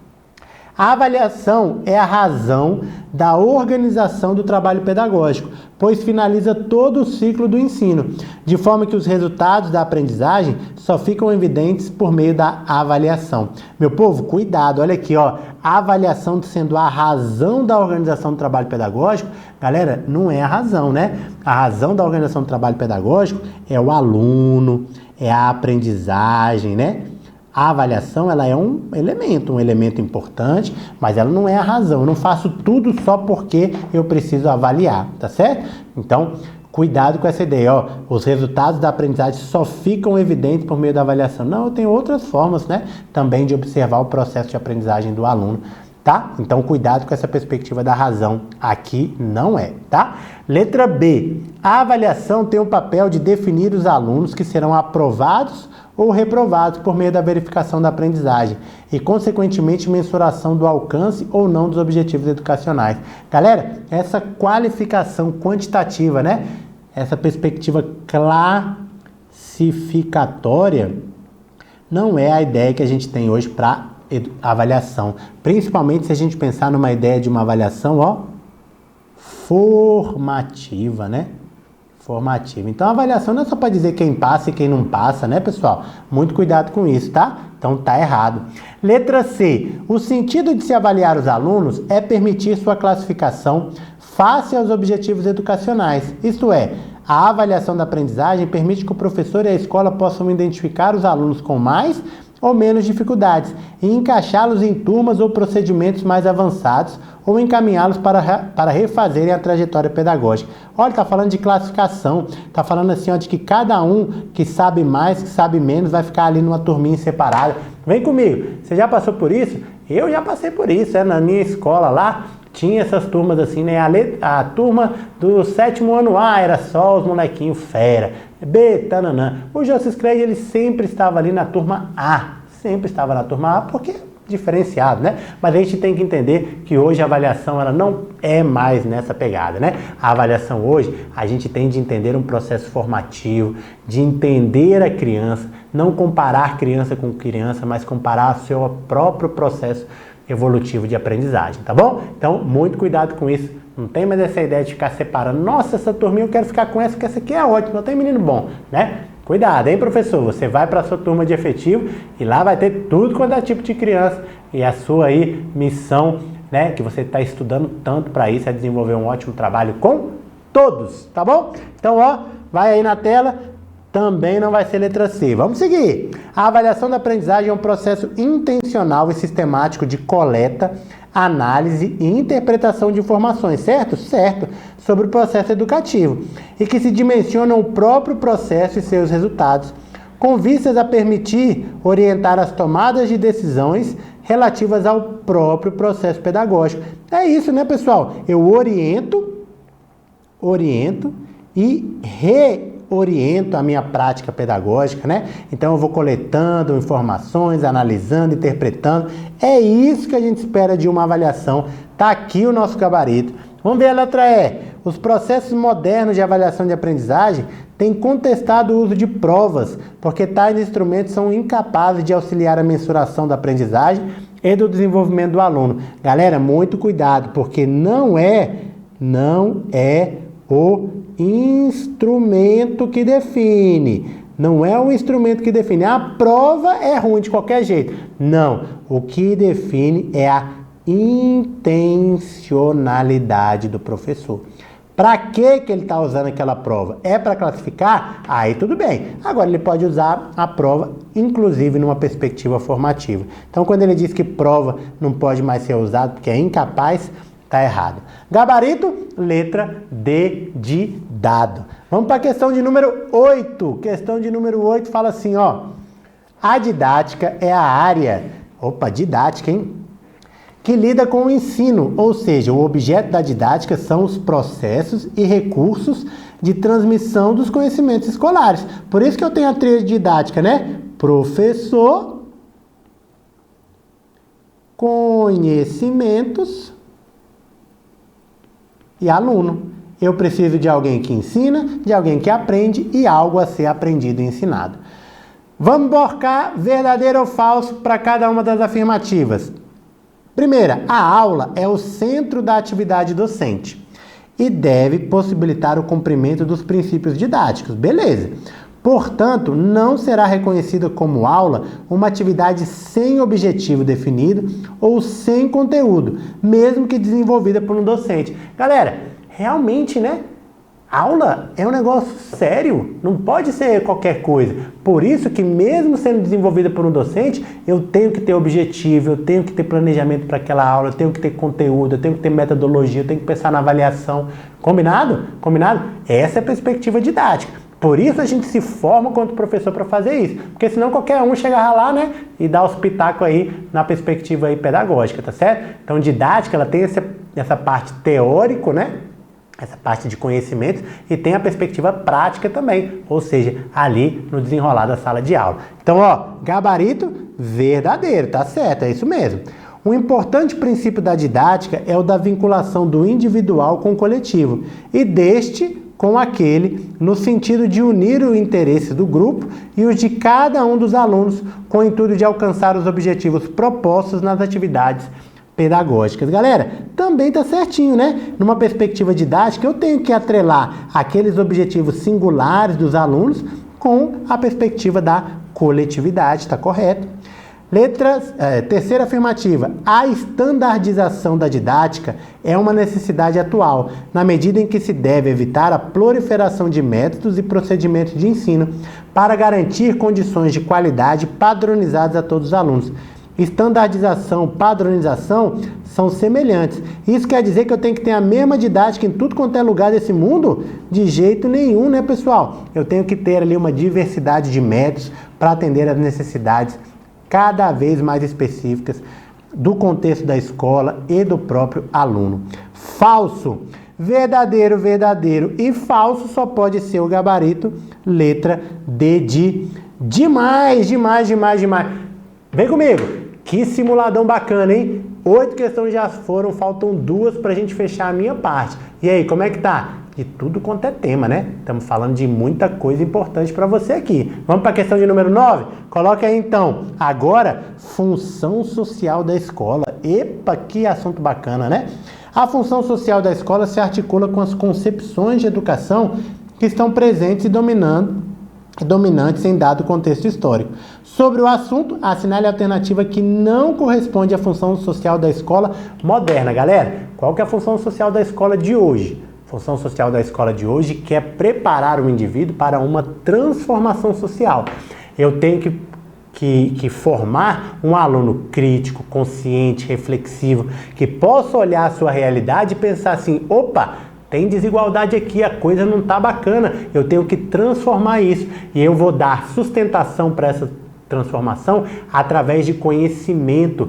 A avaliação é a razão da organização do trabalho pedagógico, pois finaliza todo o ciclo do ensino, de forma que os resultados da aprendizagem só ficam evidentes por meio da avaliação. Meu povo, cuidado, olha aqui, ó, a avaliação sendo a razão da organização do trabalho pedagógico, galera, não é a razão, né? A razão da organização do trabalho pedagógico é o aluno, é a aprendizagem, né? A avaliação, ela é um elemento importante, mas ela não é a razão. Eu não faço tudo só porque eu preciso avaliar, tá certo? Então, cuidado com essa ideia, ó. Os resultados da aprendizagem só ficam evidentes por meio da avaliação. Não, eu tenho outras formas, né? Também de observar o processo de aprendizagem do aluno, tá? Então, cuidado com essa perspectiva da razão. Aqui não é, tá? Letra B. A avaliação tem o papel de definir os alunos que serão aprovados ou reprovados por meio da verificação da aprendizagem e, consequentemente, mensuração do alcance ou não dos objetivos educacionais. Galera, essa qualificação quantitativa, né? Essa perspectiva classificatória não é a ideia que a gente tem hoje para avaliação. Principalmente se a gente pensar numa ideia de uma avaliação, ó, formativa, né? Formativa. Então, a avaliação não é só para dizer quem passa e quem não passa, né, pessoal? Muito cuidado com isso, tá? Então, tá errado. Letra C. O sentido de se avaliar os alunos é permitir sua classificação face aos objetivos educacionais. Isto é, a avaliação da aprendizagem permite que o professor e a escola possam identificar os alunos com mais ou menos dificuldades e encaixá-los em turmas ou procedimentos mais avançados ou encaminhá-los para refazerem a trajetória pedagógica. Olha, está falando de classificação, está falando assim, ó, de que cada um que sabe mais, que sabe menos, vai ficar ali numa turminha separada. Vem comigo, você já passou por isso? Eu já passei por isso, na minha escola lá, tinha essas turmas assim, né? A turma do 7º ano A era só os molequinhos fera. B, tananã. O Joseph Craig, ele sempre estava ali na turma A. Sempre estava na turma A, porque diferenciado, né? Mas a gente tem que entender que hoje a avaliação, ela não é mais nessa pegada, né? A avaliação hoje, a gente tem de entender um processo formativo, de entender a criança, não comparar criança com criança, mas comparar o seu próprio processo evolutivo de aprendizagem, tá bom? Então, muito cuidado com isso. Não tem mais essa ideia de ficar separando. Nossa, essa turminha eu quero ficar com essa, porque essa aqui é ótima, não tem menino bom, né? Cuidado, hein, professor? Você vai para a sua turma de efetivo e lá vai ter tudo quanto é tipo de criança. E a sua aí missão, né, que você está estudando tanto para isso, é desenvolver um ótimo trabalho com todos, tá bom? Então, ó, vai aí na tela. Também não vai ser letra C. Vamos seguir. A avaliação da aprendizagem é um processo intencional e sistemático de coleta, análise e interpretação de informações, certo? Certo. Sobre o processo educativo. E que se dimensiona o próprio processo e seus resultados, com vistas a permitir orientar as tomadas de decisões relativas ao próprio processo pedagógico. É isso, né, pessoal? Eu oriento e reoriento a minha prática pedagógica, né? Então eu vou coletando informações, analisando, interpretando. É isso que a gente espera de uma avaliação. Tá aqui o nosso gabarito. Vamos ver a letra E. Os processos modernos de avaliação de aprendizagem têm contestado o uso de provas, porque tais instrumentos são incapazes de auxiliar a mensuração da aprendizagem e do desenvolvimento do aluno. Galera, muito cuidado, porque não é o instrumento que define. Não é o instrumento que define. A prova é ruim de qualquer jeito. Não. O que define é a intencionalidade do professor. Para que ele está usando aquela prova? É para classificar? Aí tudo bem. Agora ele pode usar a prova, inclusive numa perspectiva formativa. Então quando ele diz que prova não pode mais ser usado porque é incapaz, está errado. Gabarito, letra D de dado. Vamos para a questão de número 8. Questão de número 8 fala assim, ó. A didática é a área, didática, hein? Que lida com o ensino, ou seja, o objeto da didática são os processos e recursos de transmissão dos conhecimentos escolares. Por isso que eu tenho a tríade didática, né? Professor, conhecimentos e aluno. Eu preciso de alguém que ensina, de alguém que aprende e algo a ser aprendido e ensinado. Vamos borcar verdadeiro ou falso para cada uma das afirmativas. Primeira, a aula é o centro da atividade docente e deve possibilitar o cumprimento dos princípios didáticos. Beleza. Portanto, não será reconhecida como aula uma atividade sem objetivo definido ou sem conteúdo, mesmo que desenvolvida por um docente. Galera, realmente, né? Aula é um negócio sério, não pode ser qualquer coisa. Por isso que mesmo sendo desenvolvida por um docente, eu tenho que ter objetivo, eu tenho que ter planejamento para aquela aula, eu tenho que ter conteúdo, eu tenho que ter metodologia, eu tenho que pensar na avaliação. Combinado? Combinado? Essa é a perspectiva didática. Por isso a gente se forma quanto professor para fazer isso. Porque senão qualquer um chega lá, né, e dá os pitacos aí na perspectiva aí pedagógica, tá certo? Então didática, ela tem essa parte teórico, né? Essa parte de conhecimentos e tem a perspectiva prática também, ou seja, ali no desenrolar da sala de aula. Então, ó, gabarito verdadeiro, tá certo, é isso mesmo. Um importante princípio da didática é o da vinculação do individual com o coletivo e deste com aquele, no sentido de unir o interesse do grupo e os de cada um dos alunos com o intuito de alcançar os objetivos propostos nas atividades pedagógicas. Galera, também tá certinho, né? Numa perspectiva didática, eu tenho que atrelar aqueles objetivos singulares dos alunos com a perspectiva da coletividade, tá correto? Terceira afirmativa, a estandardização da didática é uma necessidade atual, na medida em que se deve evitar a proliferação de métodos e procedimentos de ensino para garantir condições de qualidade padronizadas a todos os alunos. Estandardização, padronização são semelhantes. Isso quer dizer que eu tenho que ter a mesma didática em tudo quanto é lugar desse mundo? De jeito nenhum, né, pessoal? Eu tenho que ter ali uma diversidade de métodos para atender às necessidades cada vez mais específicas do contexto da escola e do próprio aluno. Falso. Verdadeiro, verdadeiro e falso só pode ser o gabarito letra D de demais, demais, demais, demais. Vem comigo. Que simuladão bacana, hein? 8 questões já foram, faltam 2 para a gente fechar a minha parte. E aí, como é que tá? De tudo quanto é tema, né? Estamos falando de muita coisa importante para você aqui. Vamos para a questão de número 9? Coloca aí então. Agora, função social da escola. Epa, que assunto bacana, né? A função social da escola se articula com as concepções de educação que estão presentes e dominantes em dado contexto histórico. Sobre o assunto, assinale a alternativa que não corresponde à função social da escola moderna. Galera, qual que é a função social da escola de hoje? A função social da escola de hoje que é preparar o indivíduo para uma transformação social. Eu tenho que formar um aluno crítico, consciente, reflexivo, que possa olhar a sua realidade e pensar assim, opa, tem desigualdade aqui, a coisa não está bacana, eu tenho que transformar isso e eu vou dar sustentação para essa transformação através de conhecimento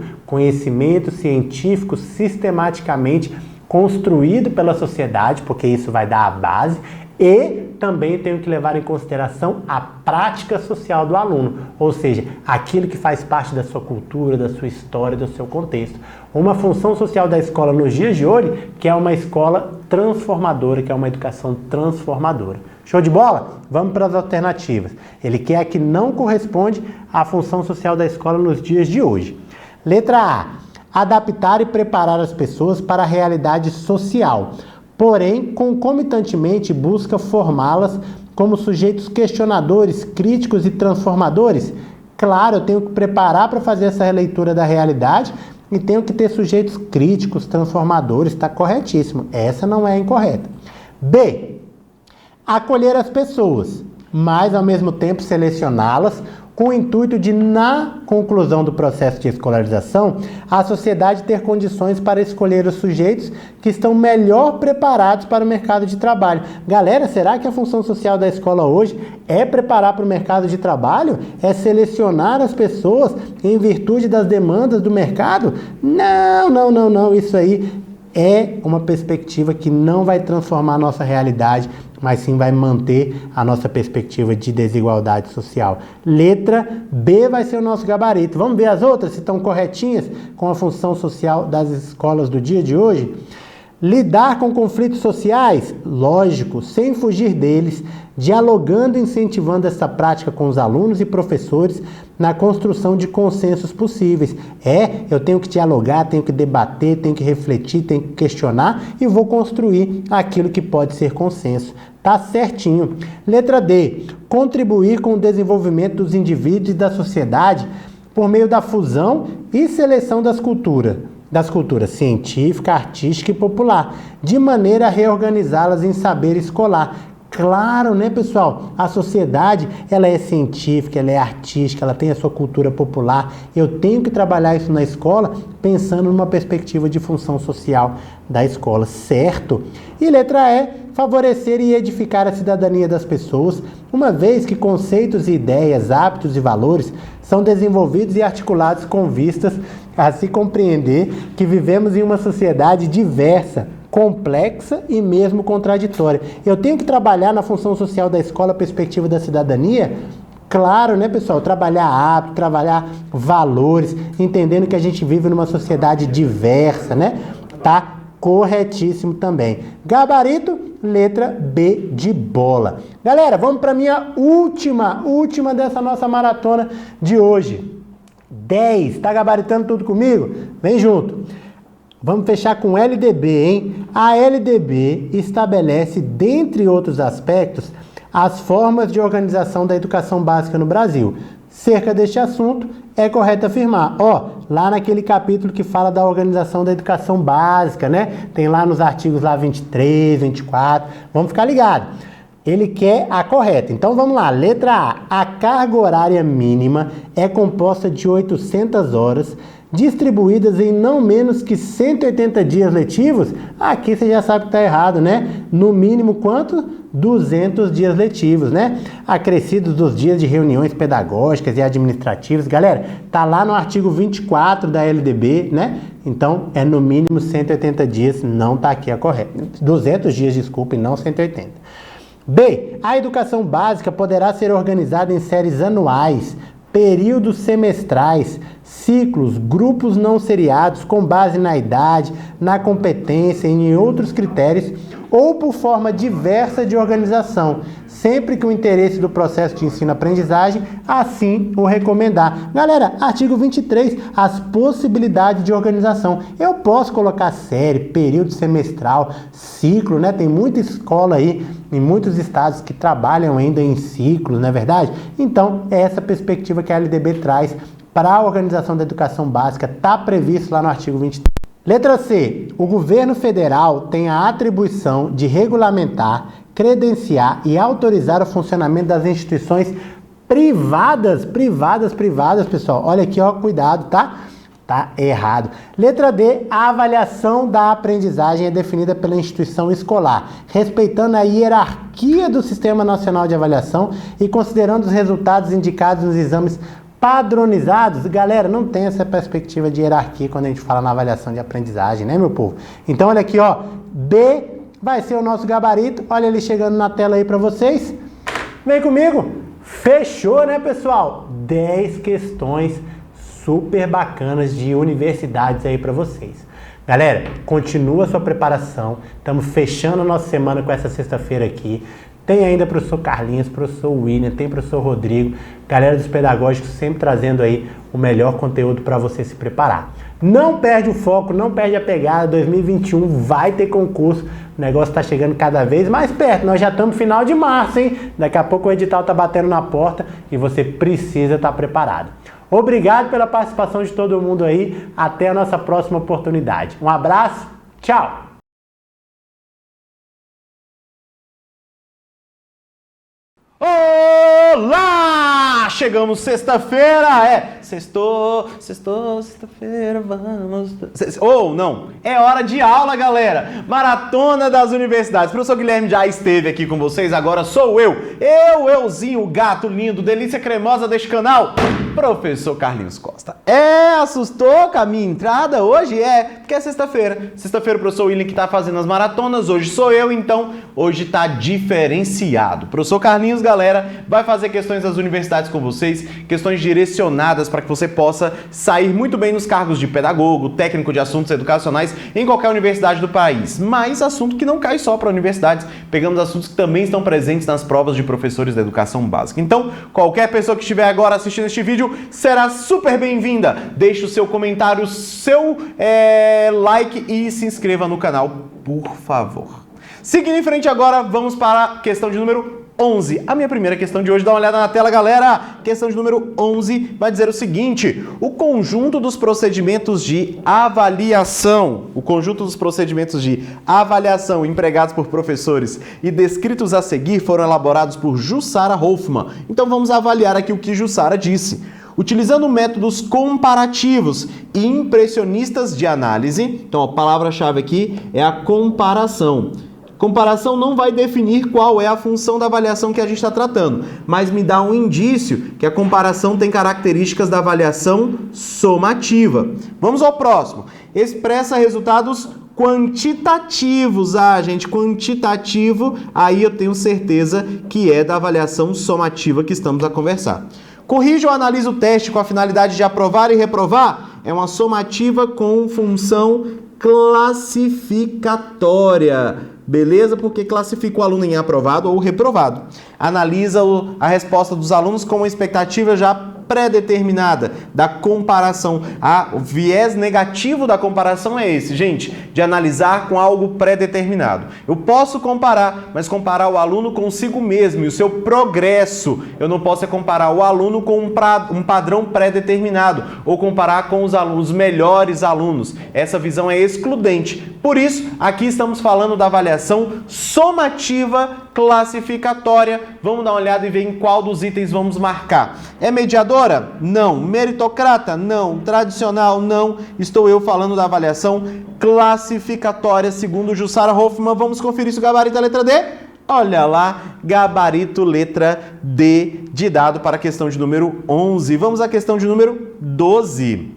científico sistematicamente construído pela sociedade, porque isso vai dar a base, E também tenho que levar em consideração a prática social do aluno, ou seja, aquilo que faz parte da sua cultura, da sua história, do seu contexto. Uma função social da escola nos dias de hoje, que é uma escola transformadora, que é uma educação transformadora. Show de bola? Vamos para as alternativas. Ele quer a que não corresponde à função social da escola nos dias de hoje. Letra A. Adaptar e preparar as pessoas para a realidade social, porém, concomitantemente busca formá-las como sujeitos questionadores, críticos e transformadores. Claro, eu tenho que preparar para fazer essa releitura da realidade e tenho que ter sujeitos críticos, transformadores, está corretíssimo. Essa não é incorreta. B. Acolher as pessoas, mas ao mesmo tempo selecioná-las com o intuito de, na conclusão do processo de escolarização, a sociedade ter condições para escolher os sujeitos que estão melhor preparados para o mercado de trabalho. Galera, será que a função social da escola hoje é preparar para o mercado de trabalho? É selecionar as pessoas em virtude das demandas do mercado? Não. Isso aí é uma perspectiva que não vai transformar a nossa realidade, mas sim vai manter a nossa perspectiva de desigualdade social. Letra B vai ser o nosso gabarito. Vamos ver as outras, se estão corretinhas com a função social das escolas do dia de hoje? Lidar com conflitos sociais? Lógico, sem fugir deles, dialogando e incentivando essa prática com os alunos e professores na construção de consensos possíveis. Eu tenho que dialogar, tenho que debater, tenho que refletir, tenho que questionar e vou construir aquilo que pode ser consenso. Tá certinho. Letra D. Contribuir com o desenvolvimento dos indivíduos e da sociedade por meio da fusão e seleção das culturas científica, artística e popular, de maneira a reorganizá-las em saber escolar. Claro, né, pessoal? A sociedade, ela é científica, ela é artística, ela tem a sua cultura popular. Eu tenho que trabalhar isso na escola pensando numa perspectiva de função social da escola, certo? E letra E, favorecer e edificar a cidadania das pessoas, uma vez que conceitos e ideias, hábitos e valores são desenvolvidos e articulados com vistas a se compreender que vivemos em uma sociedade diversa, complexa e mesmo contraditória. Eu tenho que trabalhar na função social da escola, a perspectiva da cidadania? Claro, né, pessoal? Trabalhar hábito, trabalhar valores, entendendo que a gente vive numa sociedade diversa, né? Tá corretíssimo também. Gabarito, letra B de bola. Galera, vamos para a minha última dessa nossa maratona de hoje. 10. Tá gabaritando tudo comigo? Vem junto. Vamos fechar com LDB, hein? A LDB estabelece, dentre outros aspectos, as formas de organização da educação básica no Brasil. Cerca deste assunto, é correto afirmar. Lá naquele capítulo que fala da organização da educação básica, né? Tem lá nos artigos lá 23, 24. Vamos ficar ligados. Ele quer a correta. Então vamos lá. Letra A. A carga horária mínima é composta de 800 horas, distribuídas em não menos que 180 dias letivos. Aqui você já sabe que está errado, né? No mínimo quanto? 200 dias letivos, né? Acrescidos dos dias de reuniões pedagógicas e administrativas. Galera, tá lá no artigo 24 da LDB, né? Então, é no mínimo 180 dias, não tá aqui a correta. 200 dias, desculpe, não 180. B. A educação básica poderá ser organizada em séries anuais, períodos semestrais, ciclos, grupos não seriados com base na idade, na competência e em outros critérios, ou por forma diversa de organização, sempre que o interesse do processo de ensino-aprendizagem assim o recomendar. Galera, artigo 23, as possibilidades de organização. Eu posso colocar série, período semestral, ciclo, né? Tem muita escola aí, em muitos estados que trabalham ainda em ciclos, não é verdade? Então, é essa perspectiva que a LDB traz para a organização da educação básica, está previsto lá no artigo 23. Letra C. O governo federal tem a atribuição de regulamentar, credenciar e autorizar o funcionamento das instituições privadas, pessoal. Olha aqui, ó, cuidado, tá? Tá errado. Letra D. A avaliação da aprendizagem é definida pela instituição escolar, respeitando a hierarquia do Sistema Nacional de Avaliação e considerando os resultados indicados nos exames padronizados. Galera, não tem essa perspectiva de hierarquia quando a gente fala na avaliação de aprendizagem, né, meu povo? Então, olha aqui, ó, B vai ser o nosso gabarito. Olha ele chegando na tela aí para vocês. Vem comigo. Fechou, né, pessoal? 10 questões super bacanas de universidades aí para vocês. Galera, continua a sua preparação. Estamos fechando a nossa semana com essa sexta-feira aqui. Tem ainda professor Carlinhos, professor William, tem professor Rodrigo, galera dos pedagógicos sempre trazendo aí o melhor conteúdo para você se preparar. Não perde o foco, não perde a pegada, 2021 vai ter concurso, o negócio está chegando cada vez mais perto, nós já estamos no final de março, hein? Daqui a pouco o edital está batendo na porta e você precisa estar preparado. Obrigado pela participação de todo mundo aí, até a nossa próxima oportunidade. Um abraço, tchau! Olá! Chegamos sexta-feira, sexta-feira, vamos... Não, é hora de aula, galera! Maratona das Universidades. O professor Guilherme já esteve aqui com vocês, agora sou euzinho, o gato lindo, delícia cremosa deste canal, professor Carlinhos Costa. Assustou com a minha entrada hoje? Porque é sexta-feira. Sexta-feira o professor William que tá fazendo as maratonas, hoje sou eu, então hoje tá diferenciado. Professor Carlinhos, galera, vai fazer questões das universidades com vocês, questões direcionadas para que você possa sair muito bem nos cargos de pedagogo, técnico de assuntos educacionais em qualquer universidade do país. Mas assunto que não cai só para universidades, pegamos assuntos que também estão presentes nas provas de professores da educação básica. Então, qualquer pessoa que estiver agora assistindo este vídeo será super bem-vinda. Deixe o seu comentário, seu like e se inscreva no canal, por favor. Seguindo em frente agora, vamos para a questão de número 11. A minha primeira questão de hoje, dá uma olhada na tela, galera. Questão de número 11 vai dizer o seguinte: o conjunto dos procedimentos de avaliação, empregados por professores e descritos a seguir foram elaborados por Jussara Hoffmann. Então vamos avaliar aqui o que Jussara disse. Utilizando métodos comparativos e impressionistas de análise, então a palavra-chave aqui é a comparação. Comparação não vai definir qual é a função da avaliação que a gente está tratando, mas me dá um indício que a comparação tem características da avaliação somativa. Vamos ao próximo. Expressa resultados quantitativos. Gente, quantitativo, aí eu tenho certeza que é da avaliação somativa que estamos a conversar. Corrige ou analisa o teste com a finalidade de aprovar e reprovar? É uma somativa com função classificatória. Beleza? Porque classifica o aluno em aprovado ou reprovado. Analisa a resposta dos alunos com uma expectativa já pré-determinada da comparação. O viés negativo da comparação é esse, gente, de analisar com algo pré-determinado. Eu posso comparar, mas comparar o aluno consigo mesmo e o seu progresso. Eu não posso comparar o aluno com um padrão pré-determinado ou comparar com os melhores alunos. Essa visão é excludente. Por isso, aqui estamos falando da avaliação somativa classificatória. Vamos dar uma olhada e ver em qual dos itens vamos marcar. É mediadora? Não. Meritocrata? Não. Tradicional? Não. Estou eu falando da avaliação classificatória segundo Jussara Hoffmann. Vamos conferir se o gabarito é a letra D? Olha lá, gabarito letra D de dado para a questão de número 11. Vamos à questão de número 12.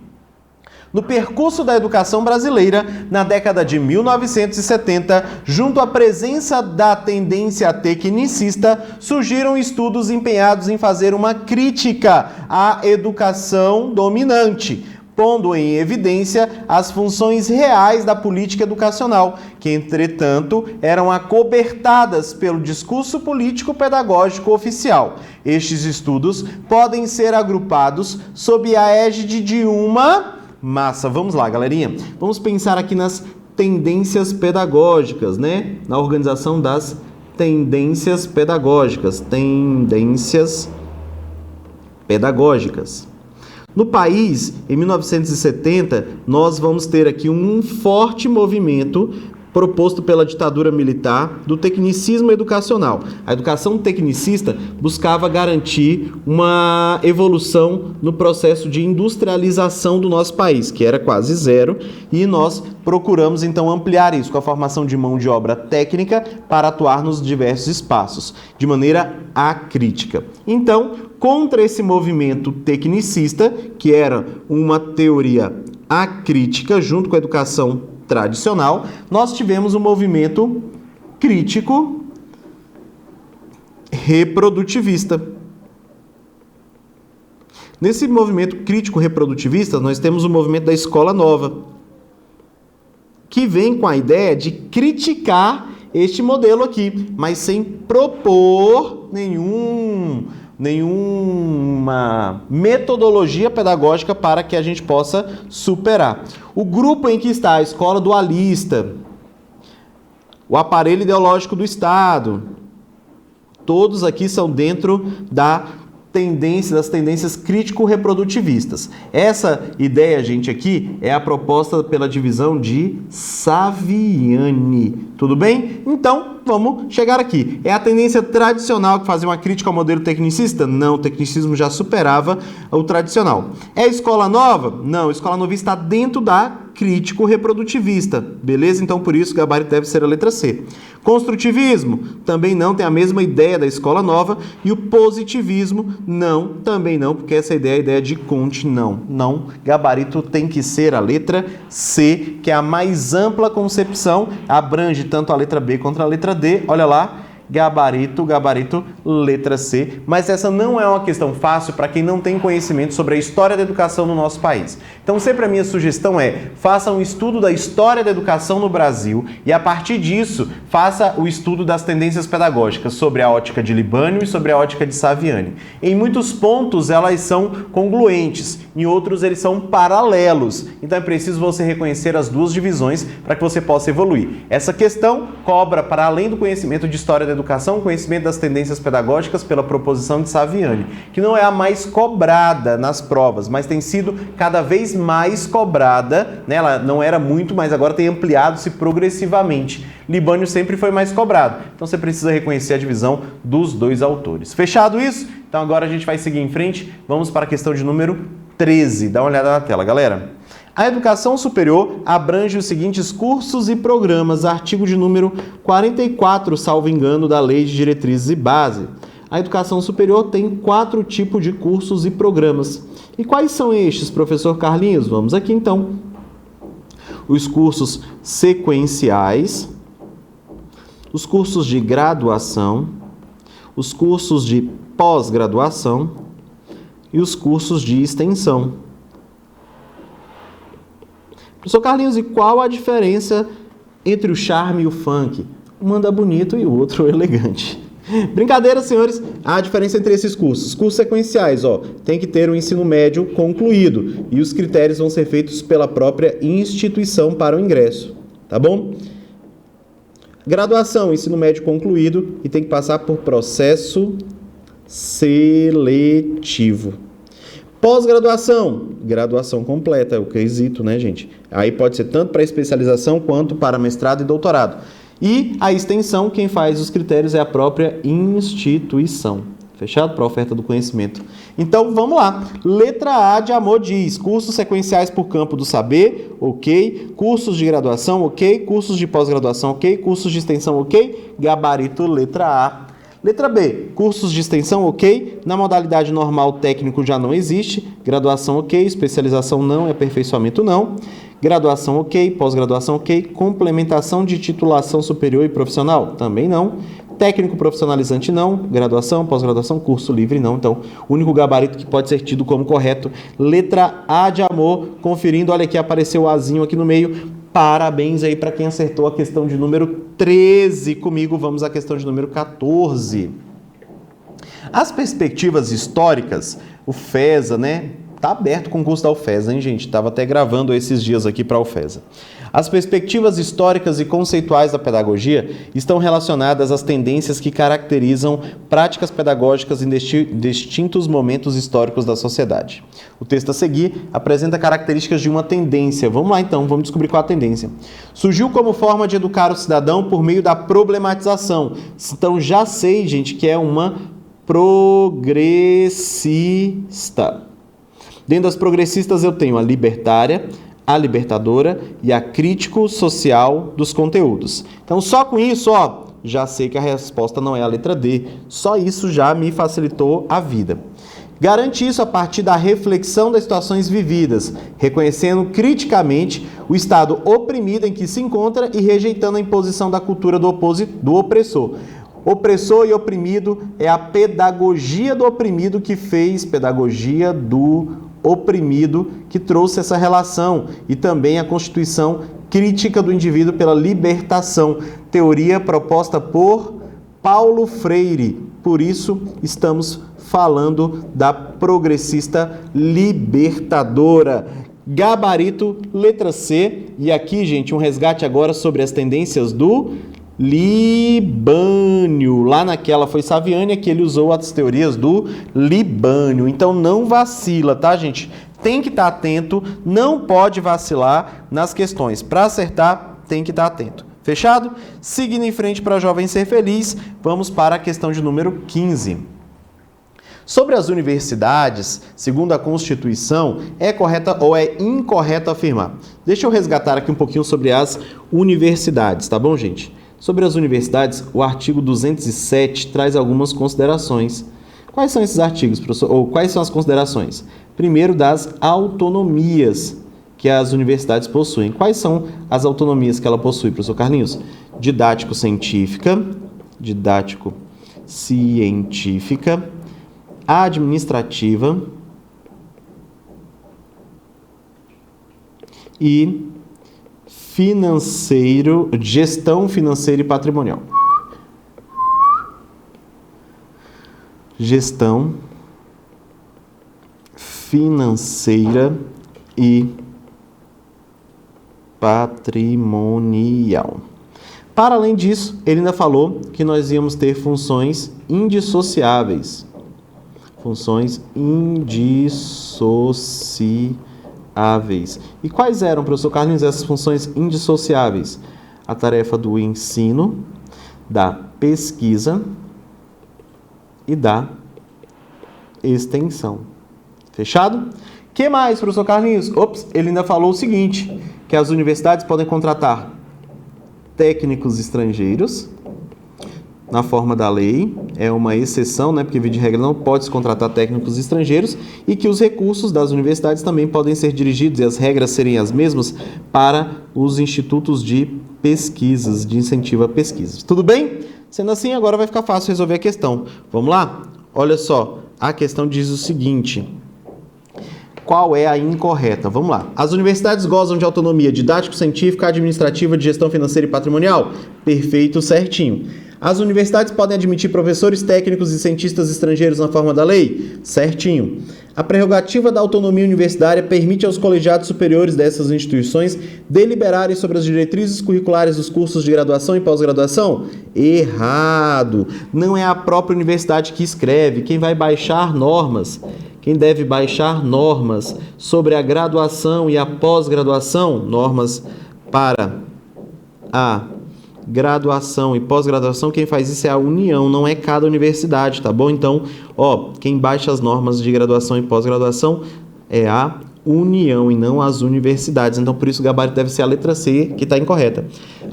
No percurso da educação brasileira, na década de 1970, junto à presença da tendência tecnicista, surgiram estudos empenhados em fazer uma crítica à educação dominante, pondo em evidência as funções reais da política educacional, que, entretanto, eram acobertadas pelo discurso político-pedagógico oficial. Estes estudos podem ser agrupados sob a égide de uma massa. Vamos lá, galerinha. Vamos pensar aqui nas tendências pedagógicas, né? Na organização das tendências pedagógicas. Tendências pedagógicas. No país, em 1970, nós vamos ter aqui um forte movimento proposto pela ditadura militar do tecnicismo educacional. A educação tecnicista buscava garantir uma evolução no processo de industrialização do nosso país, que era quase zero, e nós procuramos então ampliar isso com a formação de mão de obra técnica para atuar nos diversos espaços, de maneira acrítica. Então, contra esse movimento tecnicista, que era uma teoria acrítica junto com a educação tradicional, nós tivemos um movimento crítico reprodutivista. Nesse movimento crítico reprodutivista, nós temos o movimento da Escola Nova, que vem com a ideia de criticar este modelo aqui, mas sem propor nenhuma metodologia pedagógica para que a gente possa superar. O grupo em que está a escola dualista, o aparelho ideológico do Estado, todos aqui são dentro das tendências crítico-reprodutivistas. Essa ideia, gente, aqui é a proposta pela divisão de Saviani. Tudo bem? Então, vamos chegar aqui. É a tendência tradicional que fazia uma crítica ao modelo tecnicista? Não, o tecnicismo já superava o tradicional. É a escola nova? Não, a escola nova está dentro da crítico-reprodutivista. Beleza? Então, por isso, o gabarito deve ser a letra C. Construtivismo? Também não, tem a mesma ideia da escola nova. E o positivismo? Não, também não, porque essa ideia é a ideia de Comte, não. Não, gabarito tem que ser a letra C, que é a mais ampla concepção, abrange tanto a letra B quanto a letra D. Olha lá, gabarito, letra C. Mas essa não é uma questão fácil para quem não tem conhecimento sobre a história da educação no nosso país. Então, sempre a minha sugestão é, faça um estudo da história da educação no Brasil e, a partir disso, faça o estudo das tendências pedagógicas sobre a ótica de Libânio e sobre a ótica de Saviani. Em muitos pontos, elas são congruentes, em outros, eles são paralelos. Então, é preciso você reconhecer as duas divisões para que você possa evoluir. Essa questão cobra, para além do conhecimento de história da educação, o conhecimento das tendências pedagógicas pela proposição de Saviani, que não é a mais cobrada nas provas, mas tem sido cada vez mais cobrada, né? Ela não era muito, mas agora tem ampliado-se progressivamente. Libânio sempre foi mais cobrado, então você precisa reconhecer a divisão dos dois autores. Fechado isso? Então agora a gente vai seguir em frente, vamos para a questão de número 13. Dá uma olhada na tela, galera. A educação superior abrange os seguintes cursos e programas, artigo de número 44, salvo engano, da Lei de Diretrizes e Base. A educação superior tem 4 tipos de cursos e programas. E quais são estes, professor Carlinhos? Vamos aqui então. Os cursos sequenciais, os cursos de graduação, os cursos de pós-graduação e os cursos de extensão. Professor Carlinhos, e qual a diferença entre o charme e o funk? Um anda bonito e o outro elegante. Brincadeira, senhores, a diferença entre esses cursos. Cursos sequenciais, tem que ter o ensino médio concluído e os critérios vão ser feitos pela própria instituição para o ingresso, tá bom? Graduação, ensino médio concluído e tem que passar por processo seletivo. Pós-graduação, graduação completa, é o quesito, né, gente? Aí pode ser tanto para especialização quanto para mestrado e doutorado. E a extensão, quem faz os critérios é a própria instituição. Fechado? Para a oferta do conhecimento. Então, vamos lá. Letra A de amor diz, cursos sequenciais por campo do saber, ok. Cursos de graduação, ok. Cursos de pós-graduação, ok. Cursos de extensão, ok. Gabarito, letra A. Letra B, cursos de extensão, ok. Na modalidade normal, técnico já não existe. Graduação, ok. Especialização, não. Aperfeiçoamento, não. Graduação, ok. Pós-graduação, ok. Complementação de titulação superior e profissional, também não. Técnico profissionalizante, não. Graduação, pós-graduação, curso livre, não. Então, o único gabarito que pode ser tido como correto, letra A de amor. Conferindo, olha aqui, apareceu o Azinho aqui no meio. Parabéns aí para quem acertou a questão de número 13 comigo. Vamos à questão de número 14. As perspectivas históricas, o FESA, né? Tá aberto o concurso da UFESA, hein, gente? Tava até gravando esses dias aqui para a UFESA. As perspectivas históricas e conceituais da pedagogia estão relacionadas às tendências que caracterizam práticas pedagógicas em distintos momentos históricos da sociedade. O texto a seguir apresenta características de uma tendência. Vamos lá, então, vamos descobrir qual a tendência. Surgiu como forma de educar o cidadão por meio da problematização. Então, já sei, gente, que é uma progressista. Dentro das progressistas eu tenho a libertária, a libertadora e a crítico-social dos conteúdos. Então, só com isso, já sei que a resposta não é a letra D. Só isso já me facilitou a vida. Garante isso a partir da reflexão das situações vividas, reconhecendo criticamente o estado oprimido em que se encontra e rejeitando a imposição da cultura do opressor. Opressor e oprimido é a pedagogia do oprimido que fez, pedagogia do oprimido que trouxe essa relação, e também a constituição crítica do indivíduo pela libertação, teoria proposta por Paulo Freire. Por isso, estamos falando da progressista libertadora. Gabarito, letra C. E aqui, gente, um resgate agora sobre as tendências do Libânio. Lá naquela foi Saviani que ele usou as teorias do Libânio. Então não vacila, tá, gente? Tem que estar atento, não pode vacilar nas questões. Para acertar, tem que estar atento. Fechado? Seguindo em frente para Jovem Ser Feliz, vamos para a questão de número 15. Sobre as universidades, segundo a Constituição, é correto ou é incorreto afirmar? Deixa eu resgatar aqui um pouquinho sobre as universidades, tá bom, gente? Sobre as universidades, o artigo 207 traz algumas considerações. Quais são esses artigos, professor? Ou quais são as considerações? Primeiro, das autonomias que as universidades possuem. Quais são as autonomias que ela possui, professor Carlinhos? Didático-científica, administrativa e gestão financeira e patrimonial. Gestão financeira e patrimonial. Para além disso, ele ainda falou que nós íamos ter funções indissociáveis. Funções indissociáveis. E quais eram, professor Carlinhos, essas funções indissociáveis? A tarefa do ensino, da pesquisa e da extensão. Fechado? Que mais, professor Carlinhos? Ele ainda falou o seguinte, que as universidades podem contratar técnicos estrangeiros, na forma da lei, é uma exceção, né, porque via de regra não pode se contratar técnicos estrangeiros, e que os recursos das universidades também podem ser dirigidos, e as regras serem as mesmas, para os institutos de pesquisas, de incentivo a pesquisas. Tudo bem? Sendo assim, agora vai ficar fácil resolver a questão. Vamos lá? Olha só, a questão diz o seguinte: qual é a incorreta? Vamos lá. As universidades gozam de autonomia didático-científica, administrativa, de gestão financeira e patrimonial? Perfeito, certinho. As universidades podem admitir professores, técnicos e cientistas estrangeiros na forma da lei? Certinho. A prerrogativa da autonomia universitária permite aos colegiados superiores dessas instituições deliberarem sobre as diretrizes curriculares dos cursos de graduação e pós-graduação? Errado. Não é a própria universidade que escreve. Quem vai baixar normas, quem deve baixar normas sobre a graduação e a pós-graduação, normas para a graduação e pós-graduação, quem faz isso é a União, não é cada universidade, tá bom? Então, quem baixa as normas de graduação e pós-graduação é a União e não as universidades. Então, por isso o gabarito deve ser a letra C, que está incorreta.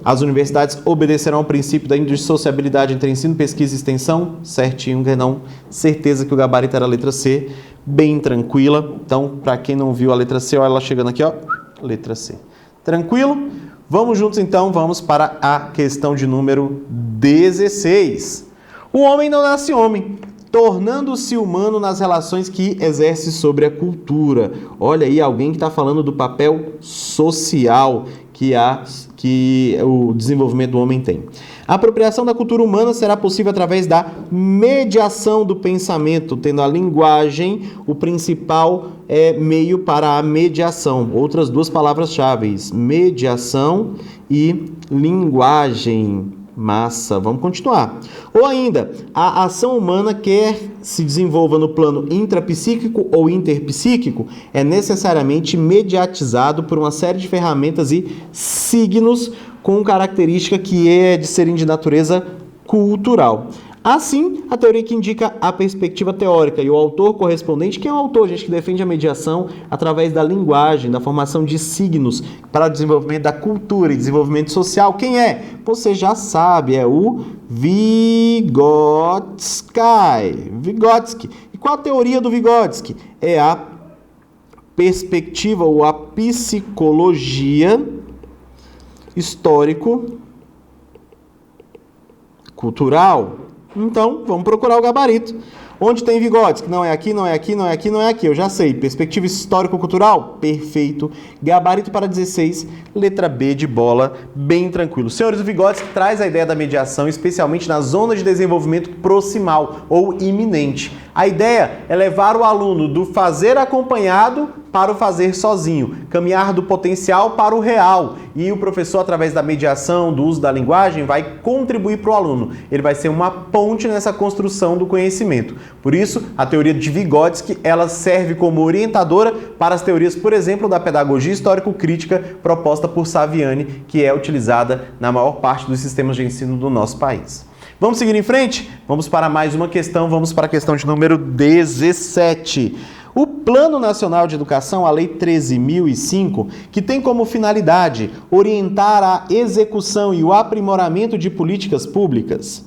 As universidades obedecerão ao princípio da indissociabilidade entre ensino, pesquisa e extensão? Certinho, não. Certeza que o gabarito era a letra C, bem tranquila. Então, para quem não viu a letra C, olha ela chegando aqui, letra C. Tranquilo? Vamos juntos então, vamos para a questão de número 16. O homem não nasce homem, tornando-se humano nas relações que exerce sobre a cultura. Olha aí, alguém que está falando do papel social que o desenvolvimento do homem tem. A apropriação da cultura humana será possível através da mediação do pensamento, tendo a linguagem o principal meio para a mediação. Outras duas palavras-chave, mediação e linguagem. Massa, vamos continuar. Ou ainda, a ação humana quer se desenvolva no plano intrapsíquico ou interpsíquico, é necessariamente mediatizado por uma série de ferramentas e signos com característica que é de serem de natureza cultural. Assim, a teoria que indica a perspectiva teórica e o autor correspondente, quem é o autor, gente, que defende a mediação através da linguagem, da formação de signos para o desenvolvimento da cultura e desenvolvimento social, quem é? Você já sabe, é o Vygotsky. E qual a teoria do Vygotsky? É a perspectiva ou a psicologia histórico-cultural. Então, vamos procurar o gabarito. Onde tem Vygotsky? Não é aqui, não é aqui, não é aqui, não é aqui. Eu já sei. Perspectiva histórico-cultural? Perfeito. Gabarito para 16, letra B de bola, bem tranquilo. Senhores, o Vygotsky traz a ideia da mediação, especialmente na zona de desenvolvimento proximal ou iminente. A ideia é levar o aluno do fazer acompanhado para o fazer sozinho, caminhar do potencial para o real. E o professor, através da mediação, do uso da linguagem, vai contribuir para o aluno. Ele vai ser uma ponte nessa construção do conhecimento. Por isso, a teoria de Vygotsky, ela serve como orientadora para as teorias, por exemplo, da pedagogia histórico-crítica proposta por Saviani, que é utilizada na maior parte dos sistemas de ensino do nosso país. Vamos seguir em frente? Vamos para mais uma questão, vamos para a questão de número 17. O Plano Nacional de Educação, a Lei 13.005, que tem como finalidade orientar a execução e o aprimoramento de políticas públicas.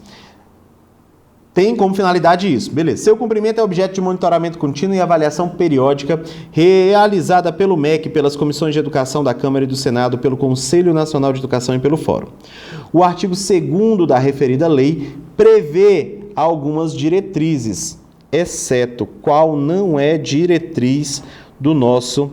Tem como finalidade isso, beleza. Seu cumprimento é objeto de monitoramento contínuo e avaliação periódica realizada pelo MEC, pelas comissões de educação da Câmara e do Senado, pelo Conselho Nacional de Educação e pelo Fórum. O artigo 2º da referida lei prevê algumas diretrizes, exceto qual não é diretriz do nosso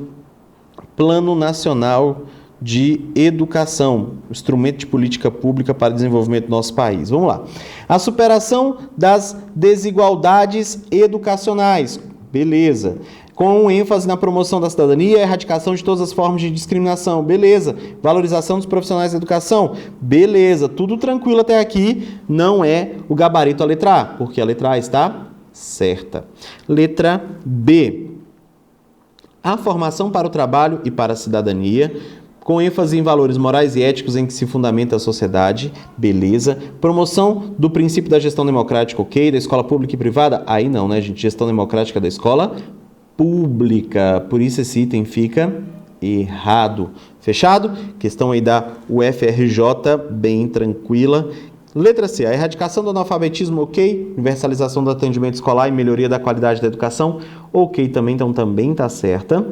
Plano Nacional de Educação, instrumento de política pública para o desenvolvimento do nosso país. Vamos lá. A superação das desigualdades educacionais, beleza. Com ênfase na promoção da cidadania e erradicação de todas as formas de discriminação, beleza. Valorização dos profissionais da educação, beleza. Tudo tranquilo até aqui, não é o gabarito a letra A, porque a letra A está certa. Letra B. A formação para o trabalho e para a cidadania, com ênfase em valores morais e éticos em que se fundamenta a sociedade, beleza. Promoção do princípio da gestão democrática, ok. Da escola pública e privada, aí não, né, gente? Gestão democrática da escola pública. Por isso esse item fica errado. Fechado? Questão aí da UFRJ, bem tranquila. Letra C, a erradicação do analfabetismo, ok. Universalização do atendimento escolar e melhoria da qualidade da educação, ok também, então também está certa.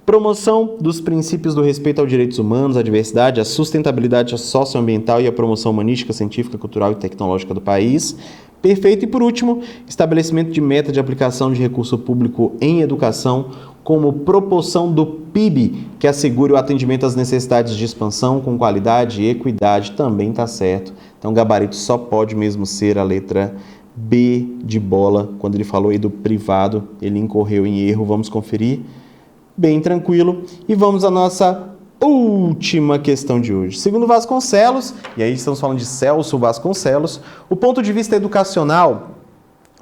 Promoção dos princípios do respeito aos direitos humanos, à diversidade, à sustentabilidade socioambiental e à promoção humanística, científica, cultural e tecnológica do país. Perfeito. E por último, estabelecimento de meta de aplicação de recurso público em educação como proporção do PIB que assegure o atendimento às necessidades de expansão com qualidade e equidade, também está certo. Então, o gabarito só pode mesmo ser a letra B de bola. Quando ele falou aí do privado, ele incorreu em erro. Vamos conferir. Bem tranquilo. E vamos à nossa última questão de hoje. Segundo Vasconcelos, e aí estamos falando de Celso Vasconcelos, o ponto de vista educacional,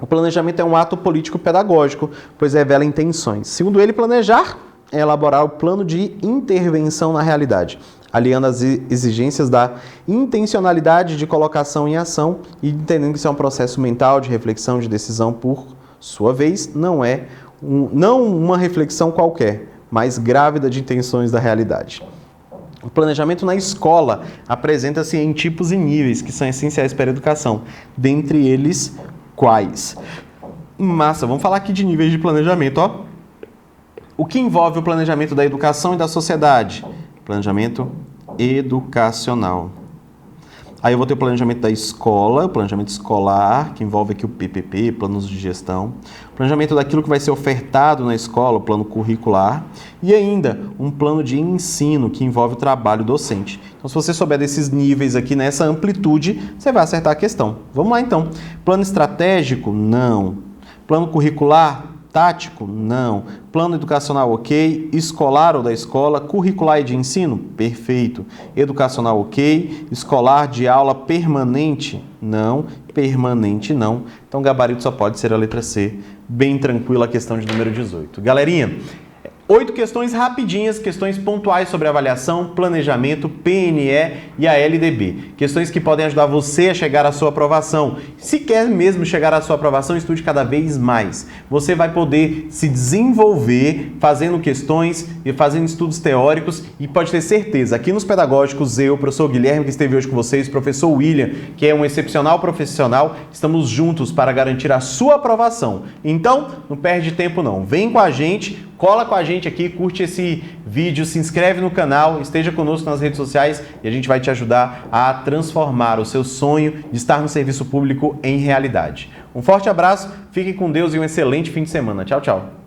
o planejamento é um ato político-pedagógico, pois revela intenções. Segundo ele, planejar é elaborar o plano de intervenção na realidade, aliando as exigências da intencionalidade de colocação em ação e entendendo que isso é um processo mental de reflexão, de decisão, por sua vez, não uma reflexão qualquer, mas grávida de intenções da realidade. O planejamento na escola apresenta-se em tipos e níveis que são essenciais para a educação. Dentre eles, quais? Massa, vamos falar aqui de níveis de planejamento, ó. O que envolve o planejamento da educação e da sociedade? Planejamento educacional. Aí eu vou ter o planejamento da escola, o planejamento escolar, que envolve aqui o PPP, planos de gestão. O planejamento daquilo que vai ser ofertado na escola, o plano curricular. E ainda, um plano de ensino, que envolve o trabalho docente. Então, se você souber desses níveis aqui, nessa amplitude, você vai acertar a questão. Vamos lá, então. Plano estratégico? Não. Plano curricular? Tático? Não. Plano educacional, ok. Escolar ou da escola. Curricular e de ensino? Perfeito. Educacional, ok. Escolar de aula permanente? Não. Permanente, não. Então, o gabarito só pode ser a letra C. Bem tranquila a questão de número 18. Galerinha, 8 questões rapidinhas, questões pontuais sobre avaliação, planejamento, PNE e a LDB. Questões que podem ajudar você a chegar à sua aprovação. Se quer mesmo chegar à sua aprovação, estude cada vez mais. Você vai poder se desenvolver fazendo questões e fazendo estudos teóricos e pode ter certeza, aqui nos Pedagógicos, eu, professor Guilherme, que esteve hoje com vocês, professor William, que é um excepcional profissional, estamos juntos para garantir a sua aprovação. Então, não perde tempo não. Vem com a gente, cola com a gente aqui, curte esse vídeo, se inscreve no canal, esteja conosco nas redes sociais e a gente vai te ajudar a transformar o seu sonho de estar no serviço público em realidade. Um forte abraço, fique com Deus e um excelente fim de semana. Tchau, tchau.